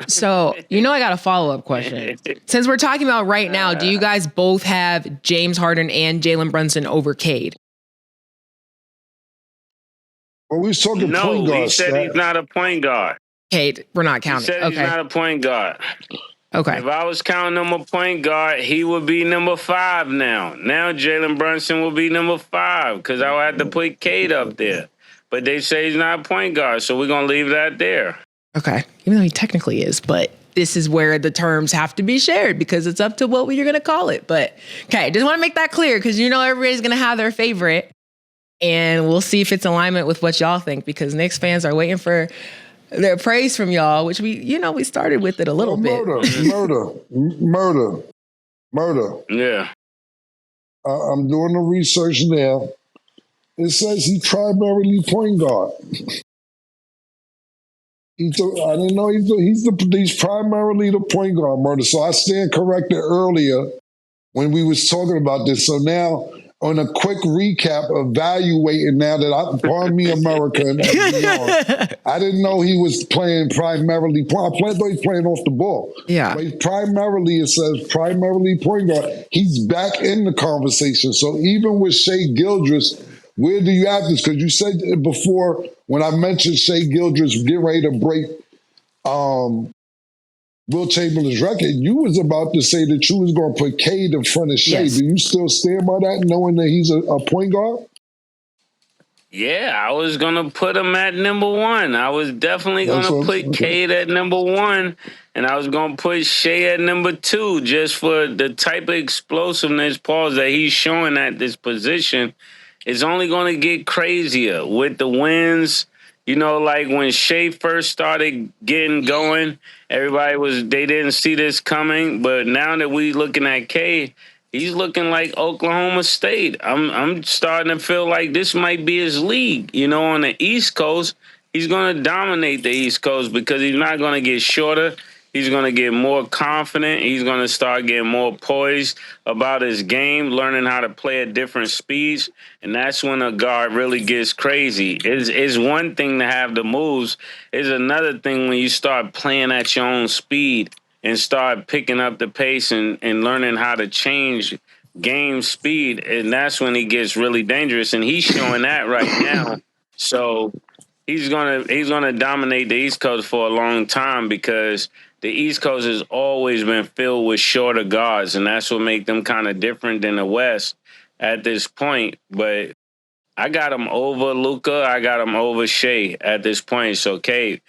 So, I got a follow-up question. Since we're talking about right now, do you guys both have James Harden and Jalen Brunson over Cade? Well, we was talking point guard. He said he's not a point guard. Cade, we're not counting. He said he's not a point guard. Okay. If I was counting him a point guard, he would be number 5 now. Now Jalen Brunson will be number 5 because I would have to put Cade up there. But they say he's not a point guard, so we're going to leave that there. Okay. Even though he technically is, but this is where the terms have to be shared because it's up to what you're going to call it. But, okay, just want to make that clear because everybody's going to have their favorite. And we'll see if it's alignment with what y'all think because Knicks fans are waiting for their praise from y'all, which we started with it a little bit. Murda. Yeah. I'm doing the research now. It says he primarily point guard. I didn't know he's primarily the point guard, Murda. So I stand corrected earlier when we was talking about this. So now, on a quick recap, evaluating now that pardon me, America, and beyond, I didn't know he was playing primarily point. I thought he was playing off the ball. Yeah. But it says primarily point guard. He's back in the conversation. So even with Shai Gilgeous, where do you have this? Because you said before when I mentioned Shai Gilgeous getting ready to break Will Chamberlain's record, you was about to say that you was going to put Cade in front of Shai. Yes. Do you still stand by that, knowing that he's a point guard? Yeah, I was going to put him at number 1. I was definitely going to put Cade at number 1, and I was going to put Shai at number 2 just for the type of explosiveness, pause, that he's showing at this position. It's only going to get crazier with the wins. Like when Shai first started getting going, they didn't see this coming. But now that we looking at Cade, he's looking like Oklahoma State. I'm starting to feel like this might be his league. On the East Coast, he's going to dominate the East Coast because he's not going to get shorter. He's going to get more confident. He's going to start getting more poised about his game, learning how to play at different speeds. And that's when a guard really gets crazy. It's one thing to have the moves. It's another thing when you start playing at your own speed and start picking up the pace and learning how to change game speed. And that's when he gets really dangerous. And he's showing that right now. So he's gonna dominate the East Coast for a long time because the East Coast has always been filled with shorter guards, and that's what makes them kind of different than the West at this point. But I got him over Luka. I got him over Shai at this point. So, Cade,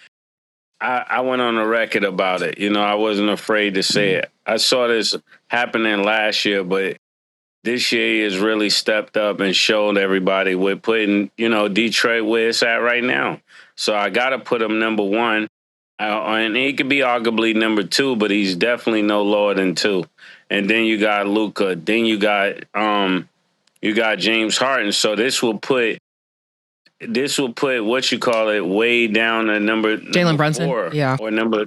I went on the record about it. I wasn't afraid to say it. I saw this happening last year, but this year he has really stepped up and showed everybody we're putting, Detroit where it's at right now. So I got to put him number 1. And he could be arguably number 2, but he's definitely no lower than 2. And then you got Luka. Then you got James Harden. So this will put what you call it way down to number Jalen Brunson, 4, yeah, or number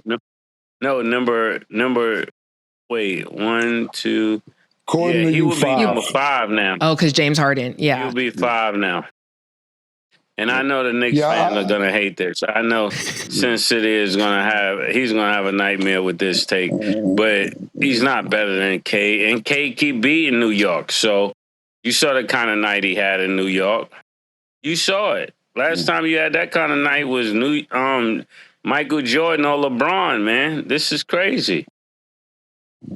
1, 2. According he would be five. number 5 now. Oh, because James Harden, yeah, He'll be 5 now. And I know the Knicks fans are gonna hate this. I know Sin City he's gonna have a nightmare with this take. But he's not better than Cade. And Cade keep beating New York. So you saw the kind of night he had in New York. You saw it. Last time you had that kind of night was Michael Jordan or LeBron, man. This is crazy.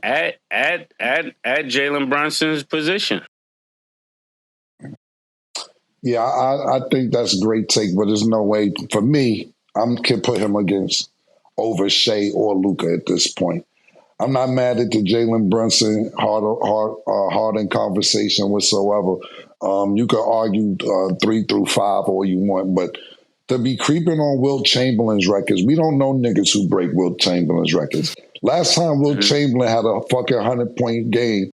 At Jalen Brunson's position. Yeah, I think that's a great take, but there's no way for me. I can put him against over Shai or Luka at this point. I'm not mad at the Jalen Brunson Harden conversation whatsoever. You could argue 3 through 5 all you want, but to be creeping on Wilt Chamberlain's records, we don't know niggas who break Wilt Chamberlain's records. Last time Wilt Chamberlain had a fucking 100-point game,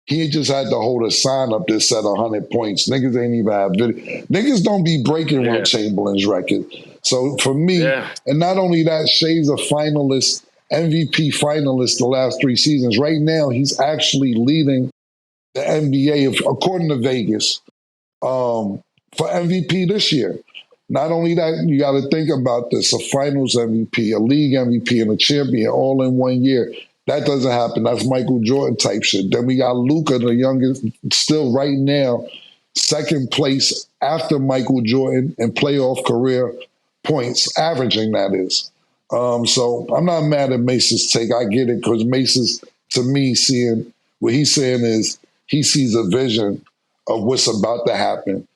he just had to hold a sign up that said 100 points. Niggas ain't even have video. Niggas don't be breaking Wilt Chamberlain's record. So for me, and not only that, Shai's a finalist, MVP finalist the last 3 seasons. Right now, he's actually leading the NBA, according to Vegas, for MVP this year. Not only that, you got to think about this: a finals MVP, a league MVP, and a champion all in 1 year. That doesn't happen. That's Michael Jordan type shit. Then we got Luka, the youngest, still right now, second place after Michael Jordan in playoff career points, averaging that is. So I'm not mad at Mace's take. I get it because Mace's, to me, seeing what he's saying is he sees a vision of what's about to happen,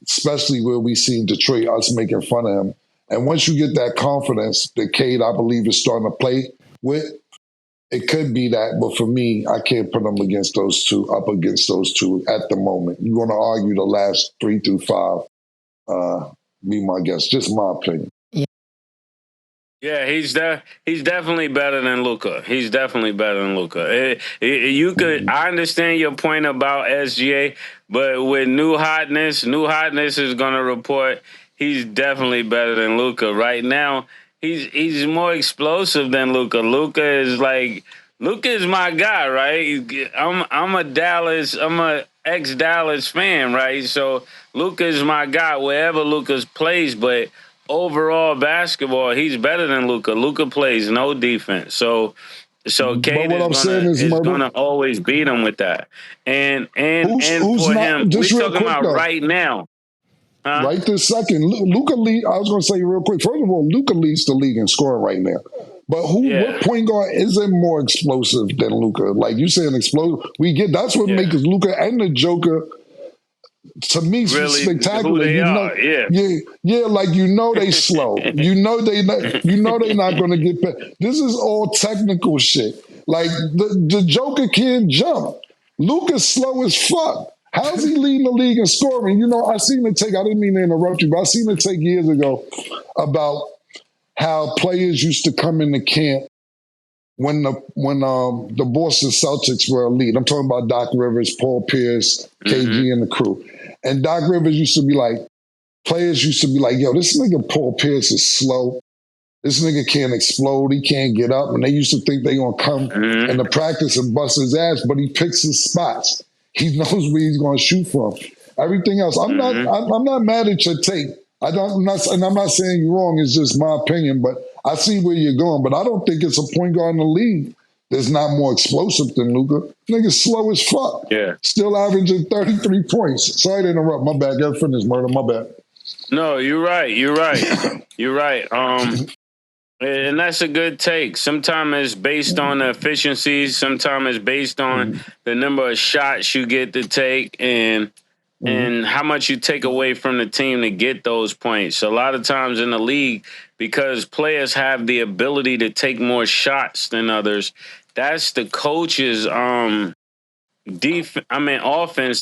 especially where we see Detroit, us making fun of him. And once you get that confidence that Cade, I believe, is starting to play with, it could be that, but for me, I can't put them up against those two at the moment. You want to argue the last 3 through 5, be my guess. Just my opinion. Yeah, he's definitely better than Luka. He's definitely better than Luka. I understand your point about SGA, but with new hotness is gonna report he's definitely better than Luka. Right now, he's more explosive than Luka. Luka is my guy, right? I'm a ex-Dallas fan, right? So Luka is my guy wherever Luka plays, but overall basketball, he's better than Luka. Luka plays no defense. So Cade is gonna always beat him with that. And who's for not, him, just we're real talking quick, about though. right now. Huh? Right this second, Luka lead. I was going to say real quick. First of all, Luka leads the league in scoring right now. But what point guard isn't more explosive than Luka? Like you saying, explosive. That's what makes Luka and the Joker, to me, really spectacular. Who they are. Like they slow. they not going to get past. This is all technical shit. Like the Joker can't jump. Luka's slow as fuck. How's he leading the league in scoring? I seen the take. I didn't mean to interrupt you, but I seen the take years ago about how players used to come into camp when the Boston Celtics were elite. I'm talking about Doc Rivers, Paul Pierce, KG, and the crew. And Doc Rivers players used to be like, yo, this nigga Paul Pierce is slow. This nigga can't explode. He can't get up. And they used to think they going to come into practice and bust his ass, but he picks his spots. He knows where he's going to shoot from. Everything else, I'm not mad at your take. I'm not saying you're wrong. It's just my opinion, but I see where you're going. But I don't think it's a point guard in the league that's not more explosive than Luka. Nigga's slow as fuck. Yeah. Still averaging 33 points. Sorry to interrupt. My bad. Got to finish, Murda. My bad. No, you're right. You're right. And that's a good take. Sometimes it's based on the efficiencies. Sometimes it's based on the number of shots you get to take and how much you take away from the team to get those points. A lot of times in the league, because players have the ability to take more shots than others, that's the coach's offense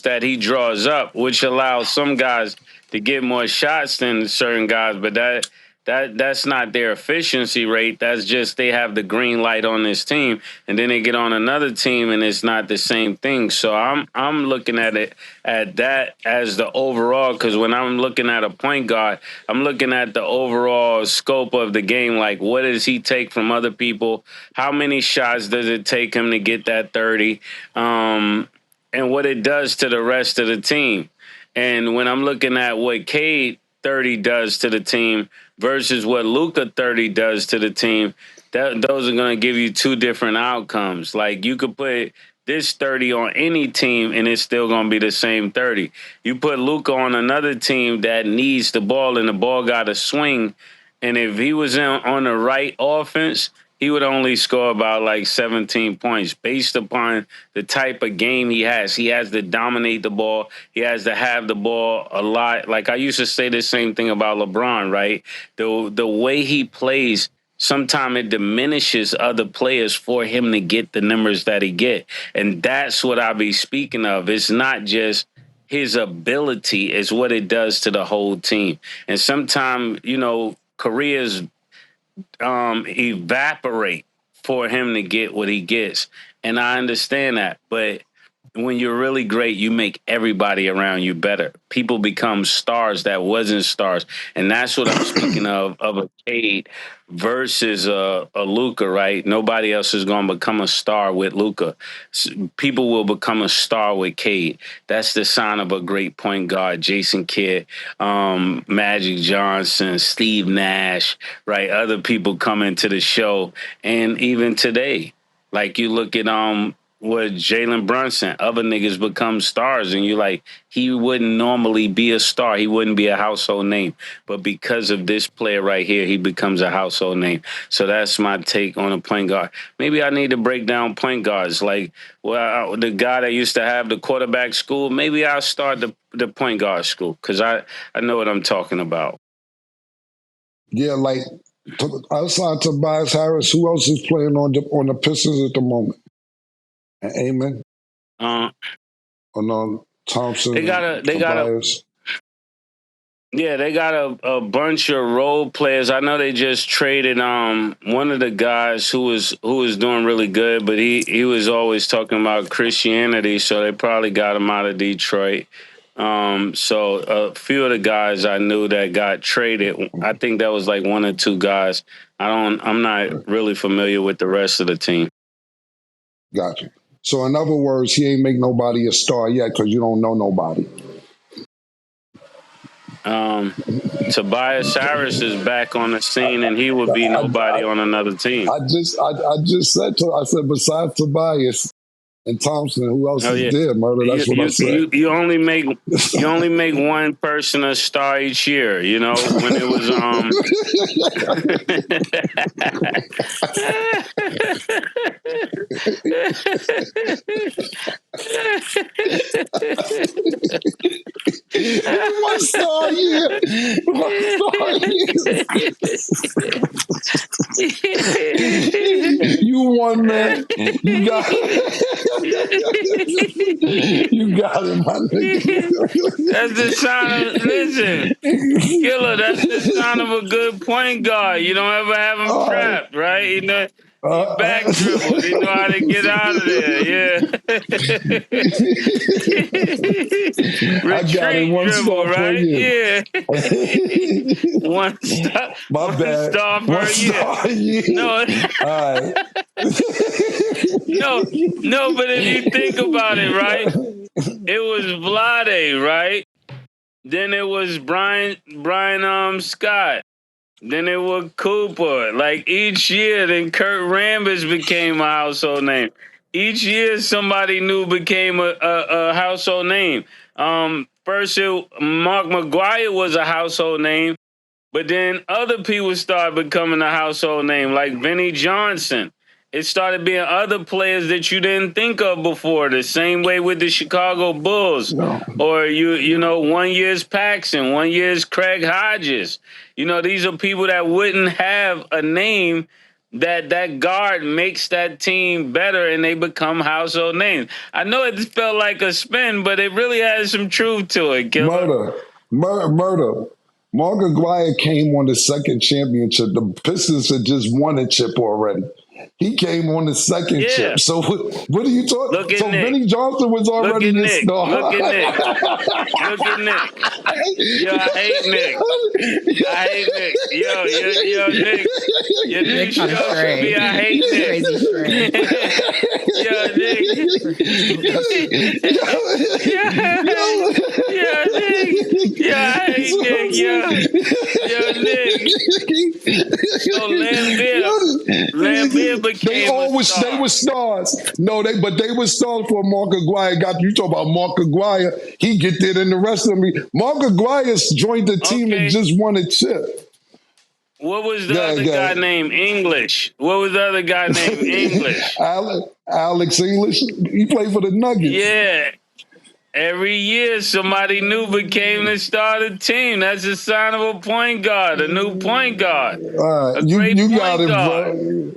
that he draws up, which allows some guys to get more shots than certain guys, but that's not their efficiency rate. That's just they have the green light on this team, and then they get on another team, and it's not the same thing. So I'm looking at that as the overall, because when I'm looking at a point guard, I'm looking at the overall scope of the game. Like, what does he take from other people? How many shots does it take him to get that 30? And what it does to the rest of the team. And when I'm looking at what Cade 30 does to the team versus what Luka 30 does to the team, those are going to give you two different outcomes. Like, you could put this 30 on any team, and it's still going to be the same 30. You put Luka on another team that needs the ball, and the ball got to swing, and if he was on the right offense, he would only score about like 17 points based upon the type of game he has. He has to dominate the ball. He has to have the ball a lot. Like, I used to say the same thing about LeBron, right? The way he plays, sometimes it diminishes other players for him to get the numbers that he get. And that's what I be speaking of. It's not just his ability, it's what it does to the whole team. And sometimes, careers evaporate for him to get what he gets. And I understand that. But when you're really great, you make everybody around you better. People become stars that wasn't stars. And that's what I'm speaking of a Cade versus a Luka, right? Nobody else is going to become a star with Luka. People will become a star with Cade. That's the sign of a great point guard. Jason Kidd, Magic Johnson, Steve Nash, right? Other people come into the show. And even today, like, you look at what Jalen Brunson, other niggas become stars, and you like, he wouldn't normally be a star. He wouldn't be a household name. But because of this player right here, he becomes a household name. So that's my take on a point guard. Maybe I need to break down point guards. Like, well, the guy that used to have the quarterback school, maybe I'll start the point guard school, because I know what I'm talking about. Yeah, like, outside Tobias Harris, who else is playing on the Pistons at the moment? Amen. Thompson. They got a bunch of role players. I know they just traded one of the guys who was doing really good, but he was always talking about Christianity, so they probably got him out of Detroit. So a few of the guys I knew that got traded, I think that was like one or two guys. I'm not really familiar with the rest of the team. Gotcha. So in other words, he ain't make nobody a star yet because you don't know nobody. Tobias Harris is back on the scene, and he would be nobody on another team. I just said besides Tobias and Thompson, who else is there, Murda? That's what I said. You only make one person a star each year. You know, when it was one star year. You won, man. You got it, my nigga. That's the sign of, listen, Killa, that's the sign of a good point guard. You don't ever have him trapped, right? You know, he back dribbles. You know how to get out of there, yeah. Retreat dribble, right? Yeah. One star per year. No. All right. No, but if you think about it, right? It was Vlade, right? Then it was Brian Scott. Then it was Cooper. Like, each year, then Kurt Rambis became a household name. Each year, somebody new became a household name. First, Mark McGuire was a household name, but then other people started becoming a household name, like Vinnie Johnson. It started being other players that you didn't think of before. The same way with the Chicago Bulls. No. Or, you know, 1 year's Paxson, 1 year's Craig Hodges. You know, these are people that wouldn't have a name that guard makes that team better, and they become household names. I know it felt like a spin, but it really has some truth to it, Killa. Murda. Mark McGuire came on the second championship. The Pistons had just won a chip already. He came on the second chip. So what are you talking? So Vinnie Johnson was already the star. Look at Nick. Look at Nick. Yo, I hate Nick. Yo, Nick. Your new show should be I hate Nick. Yo, Nick. Yo, Nick. Yo, I hate Nick. star. They were stars. No, they were stars for Mark Aguirre. You talk about Mark Aguirre. He get there than the rest of me. Mark Aguirre joined the team and just won a chip. What was the other guy named English? What was the other guy named English? Alex English. He played for the Nuggets. Yeah. Every year, somebody new became the star of the team. That's a sign of a point guard, a new point guard. You got it, bro.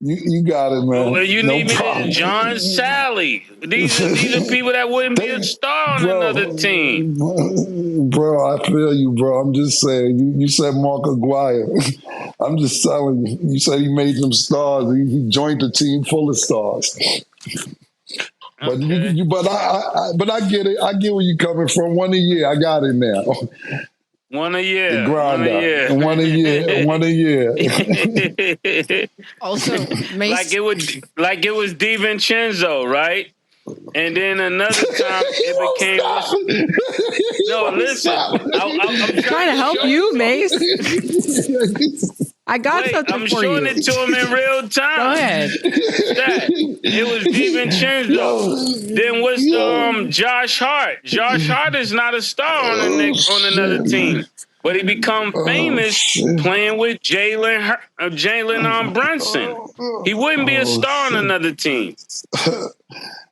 You got it, man. Well, you need me to John Sally. These are people that wouldn't be a star on another team. Bro, I feel you, bro. I'm just saying. You said Mark Aguirre. I'm just telling you. You said he made them stars. He joined the team full of stars. But but I get it. I get where you're coming from. 1 a year. I got it now. 1 a year. The grind out. 1 a year. 1 a year. Also, Mace, like it was DiVincenzo, right? And then another time it became. No, listen. I'm trying to help you, Mace. I got something I'm for showing you. it to him in real time. Go ahead. It was DiVincenzo. Then what's the Josh Hart? Josh Hart is not a star on the Knicks on another team, but he become famous playing with Jalen Brunson. He wouldn't be a star on another team.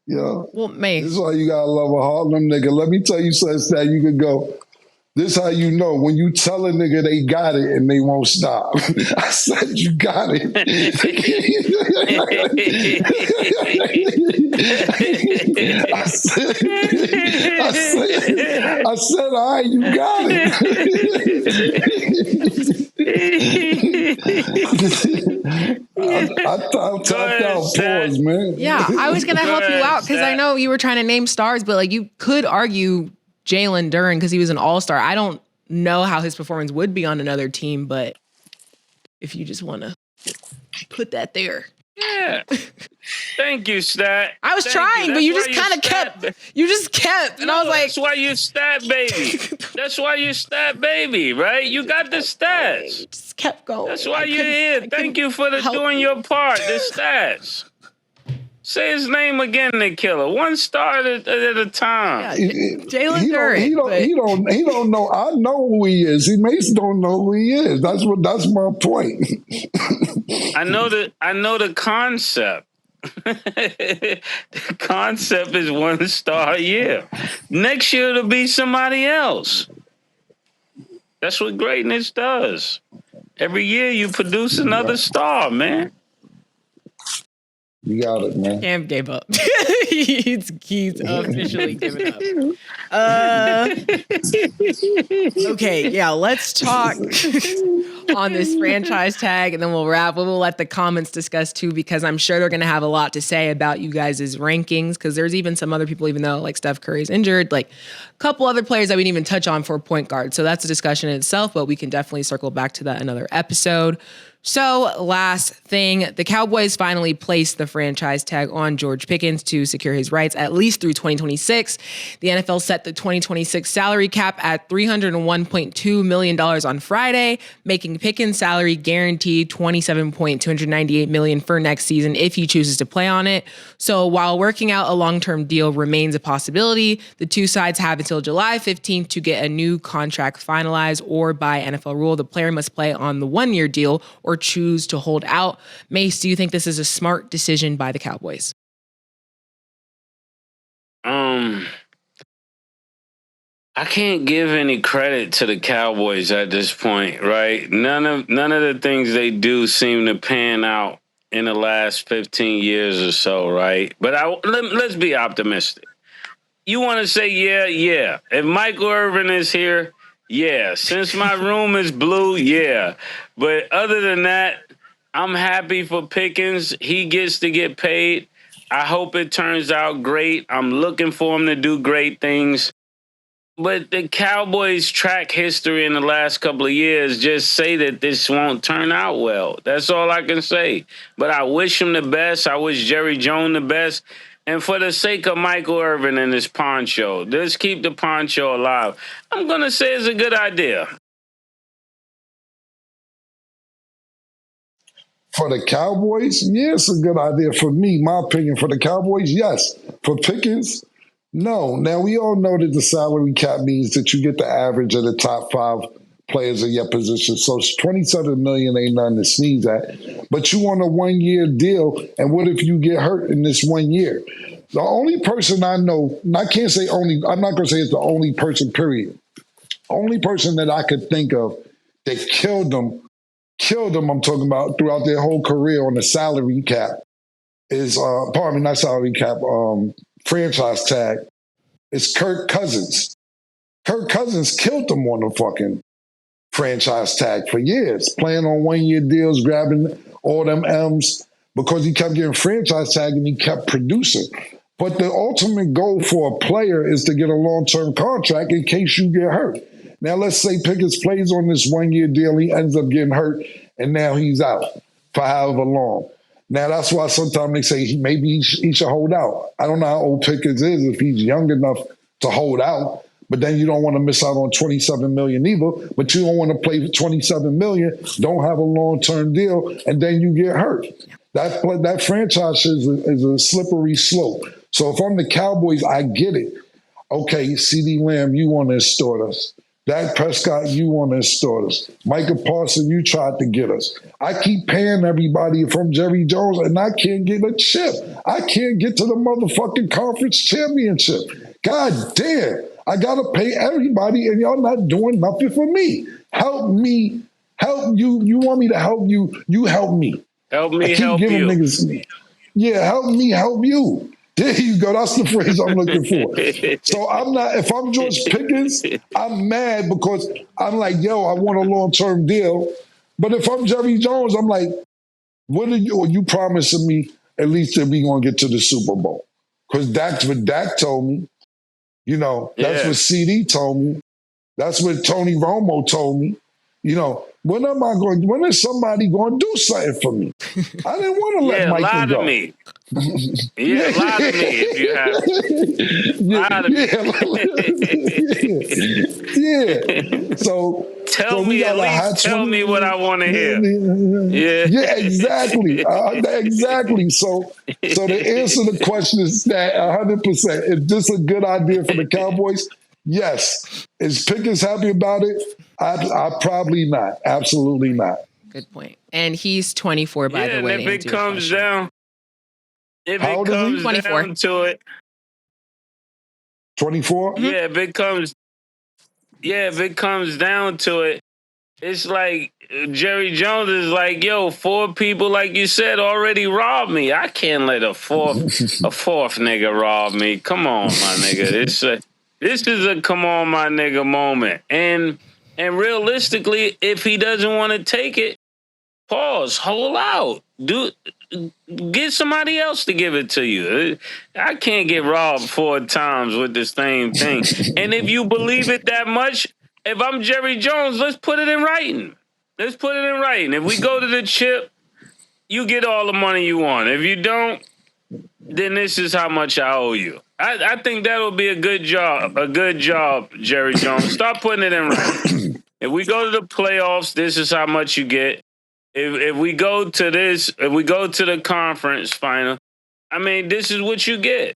Yeah. Well, Mace. This is why you gotta love a Harlem nigga. Let me tell you something that you could go. This how you know when you tell a nigga they got it and they won't stop. I said you got it. I said, all right, you got it. I tapped out pause, man. Yeah, I was gonna help you out because I know you were trying to name stars, but like you could argue Jalen Duren because he was an all-star. I don't know how his performance would be on another team, but if you just want to put that there. Yeah. Thank you, Stat. I was trying, but you just kind of kept. You just kept, and I was like, "That's why you Stat baby. That's why you Stat baby, right? You got the stats. You just kept going. That's why you're here. Thank you for doing your part. The stats. Say his name again, the killer. One star at a time. Yeah, Jalen Duren. He don't know. I know who he is. He Mace don't know who he is. That's my point. I know the concept. The concept is 1 star a year. Next year it'll be somebody else. That's what greatness does. Every year you produce another star, man. You got it, man. Cam gave up. he's officially given up. Okay, yeah, let's talk on this franchise tag, and then we'll wrap. We'll let the comments discuss too, because I'm sure they're going to have a lot to say about you guys' rankings, because there's even some other people, even though like Steph Curry's injured, like a couple other players that we didn't even touch on for point guard. So that's a discussion in itself, but we can definitely circle back to that another episode. So last thing, the Cowboys finally placed the franchise tag on George Pickens to secure his rights at least through 2026. The NFL set the 2026 salary cap at $301.2 million on Friday, making Pickens' salary guaranteed $27.298 million for next season if he chooses to play on it. So while working out a long-term deal remains a possibility, the two sides have until July 15th to get a new contract finalized, or by NFL rule, the player must play on the one-year deal or choose to hold out. Mace, do you think this is a smart decision by the Cowboys? I can't give any credit to the Cowboys at this point, right? None of the things they do seem to pan out in the last 15 years or so, right? But let's be optimistic. You want to say, yeah. If Michael Irvin is here, yeah. Since my room is blue, yeah. But other than that, I'm happy for Pickens. He gets to get paid. I hope it turns out great. I'm looking for him to do great things. But the Cowboys' track history in the last couple of years just say that this won't turn out well. That's all I can say. But I wish him the best. I wish Jerry Jones the best. And for the sake of Michael Irvin and his poncho, let's keep the poncho alive. I'm going to say it's a good idea. For the Cowboys, yeah, it's a good idea. For me, my opinion, for the Cowboys, yes. For Pickens, no. Now, we all know that the salary cap means that you get the average of the top 5 players in your position. So $27 million ain't nothing to sneeze at. But you want a 1-year deal, and what if you get hurt in this 1 year? The only person I know, and I can't say only, I'm not going to say it's the only person, period. Only person that I could think of that killed them, I'm talking about, throughout their whole career on the salary cap is, pardon me, not salary cap, franchise tag, is Kirk Cousins. Kirk Cousins killed them on the fucking franchise tag for years, playing on 1-year deals, grabbing all them M's because he kept getting franchise tag and he kept producing. But the ultimate goal for a player is to get a long-term contract in case you get hurt. Now, let's say Pickens plays on this 1-year deal, he ends up getting hurt, and now he's out for however long. Now, that's why sometimes they say maybe he should hold out. I don't know how old Pickens is, if he's young enough to hold out, but then you don't want to miss out on $27 million either, but you don't want to play for $27 million, don't have a long-term deal, and then you get hurt. That franchise is a slippery slope. So if I'm the Cowboys, I get it. Okay, CeeDee Lamb, you want to extort us. Dak Prescott, you want to extort us. Micah Parsons, you tried to get us. I keep paying everybody from Jerry Jones, and I can't get a chip. I can't get to the motherfucking conference championship. God damn. I got to pay everybody, and y'all not doing nothing for me. Help me. Help you. You want me to help you? You help me. Help me, I keep help giving you. Niggas, yeah, help me, help you. There you go. That's the phrase I'm looking for. So I'm not, if I'm George Pickens, I'm mad because I'm like, yo, I want a long-term deal. But if I'm Jerry Jones, I'm like, what are you promising me at least that we going to get to the Super Bowl? Because that's what Dak told me. You know, that's what CD told me. That's what Tony Romo told me. You know, when is somebody going to do something for me? I didn't want to let Michael go. Lie to me. Lie to me if you have. Lie to me. Yeah. So tell me at least. Tell me what I want to hear. Yeah, exactly. Exactly. So the answer to the question is that 100%. Is this a good idea for the Cowboys? Yes. Is Pickens happy about it? I probably not. Absolutely not. Good point. And he's 24, by the way. If it comes down, if How it comes 24. down to it, 24. Yeah, if it comes down to it, it's like Jerry Jones is like, yo, 4 people, like you said, already robbed me. I can't let a fourth nigga rob me. Come on, my nigga. This is a come on, my nigga moment. And realistically, if he doesn't want to take it, pause, hold out. Get somebody else to give it to you. I can't get robbed 4 times with the same thing. And if you believe it that much, if I'm Jerry Jones, let's put it in writing. If we go to the chip, you get all the money you want. If you don't, then this is how much I owe you. I think that'll be a good job. Jerry Jones. Start putting it in writing. If we go to the playoffs, this is how much you get. If we go to the conference final, I mean, this is what you get.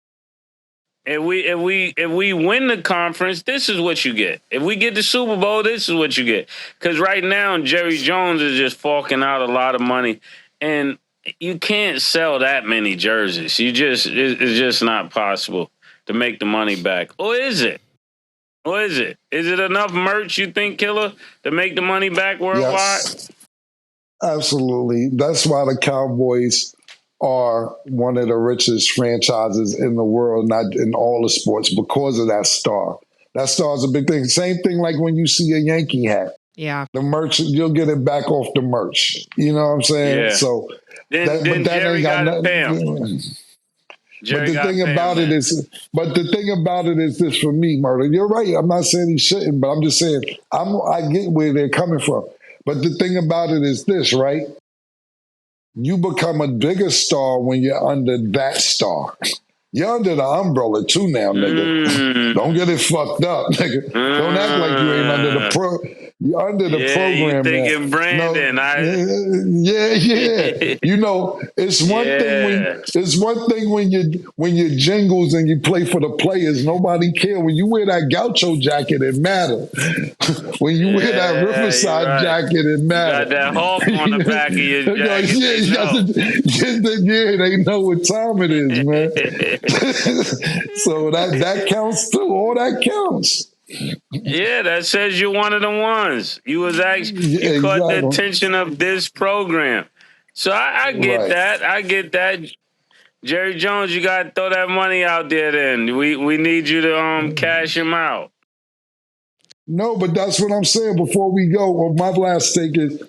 If we win the conference, this is what you get. If we get the Super Bowl, this is what you get. Because right now, Jerry Jones is just forking out a lot of money, and you can't sell that many jerseys. It's just not possible to make the money back. Or is it? Is it enough merch, you think, Killa, to make the money back worldwide? Yes. Absolutely. That's why the Cowboys are one of the richest franchises in the world, not in all the sports, because of that star. That star is a big thing. Same thing like when you see a Yankee hat. Yeah. The merch, you'll get it back off the merch. You know what I'm saying? Yeah. So then Jerry got to pay him. But the thing about it is this for me, Murda. You're right. I'm not saying he shouldn't, but I'm just saying I get where they're coming from. But the thing about it is this, right? You become a bigger star when you're under that star. You're under the umbrella too now, nigga. Don't get it fucked up, nigga. Don't act like you ain't under the You're under the Yeah, program, you thinking man. Brandon. Yeah. You know, it's one thing when you jingles and you play for the players, nobody care. When you wear that gaucho jacket, it matters. When you wear that Riverside jacket, it matters. You got that hawk on the back of your jacket. They know what time it is, man. So that counts too. All that counts. Yeah, that says you're one of the ones. You was you caught the attention of this program. So I get that. I get that. Jerry Jones, you got to throw that money out there then. We need you to cash him out. No, but that's what I'm saying before we go. Well, my last take is,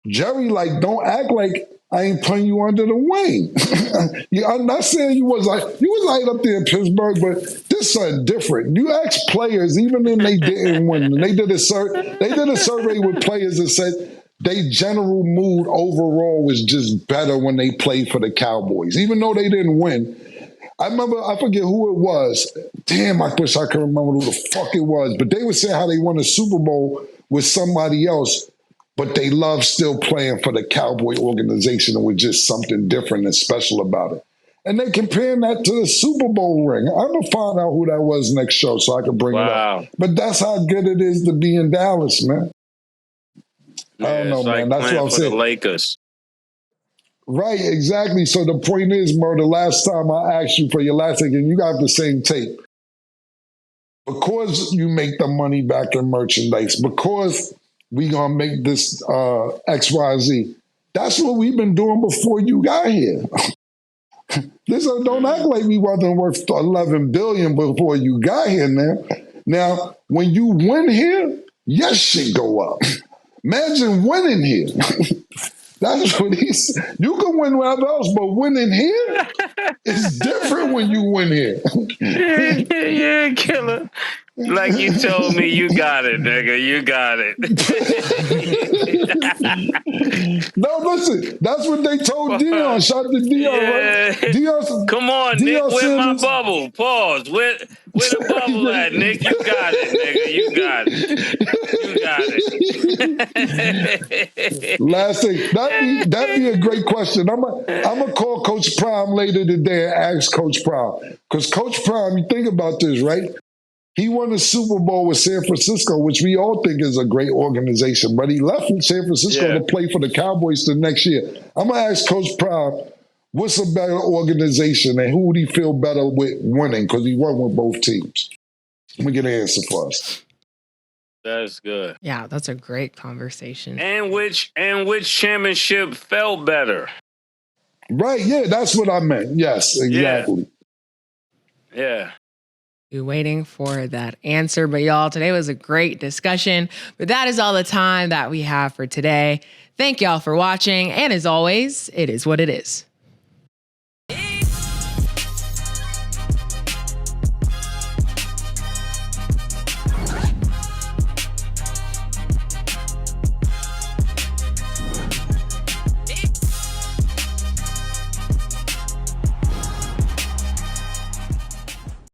Jerry, don't act like I ain't putting you under the wing. I'm not saying you was right up there in Pittsburgh, but this is different. You ask players, even when they didn't win, they did a survey with players that said their general mood overall was just better when they played for the Cowboys, even though they didn't win. I forget who it was. Damn, I wish I could remember who the fuck it was. But they would say how they won a Super Bowl with somebody else, but they love still playing for the Cowboy organization. It was just something different and special about it. And they comparing that to the Super Bowl ring. I'm going to find out who that was next show so I can bring it up. But that's how good it is to be in Dallas, man. Yeah, I don't know, man. That's what I'm saying. The Lakers. Right, exactly. So the point is, Murda, last time I asked you for your last take, and you got the same tape. Because you make the money back in merchandise, because we going to make this XYZ, that's what we've been doing before you got here. Don't act like we wasn't worth $11 billion before you got here, man. Now, when you win here, your shit go up. Imagine winning here. That's what he said. You can win wherever else, but winning here is different when you win here. Yeah, killer. Like you told me, you got it, nigga. You got it. No, listen. That's what they told Dion. Shout out to Dion, right? Dion, come on, Dion, Nick. Where's my bubble? Pause. Where the bubble at, Nick? You got it, nigga. You got it. Last thing. That'd be a great question. I'm gonna call Coach Prime later today and ask Coach Prime. Because Coach Prime, you think about this, right? He won a Super Bowl with San Francisco, which we all think is a great organization, but he left San Francisco to play for the Cowboys the next year. I'm going to ask Coach Prime, what's a better organization and who would he feel better with winning? Because he won with both teams. Let me get an answer for us. That's good. Yeah, that's a great conversation. And which championship felt better? Right, yeah, that's what I meant. Yes, exactly. Yeah. We're waiting for that answer. But y'all, today was a great discussion. But that is all the time that we have for today. Thank y'all for watching. And as always, it is what it is.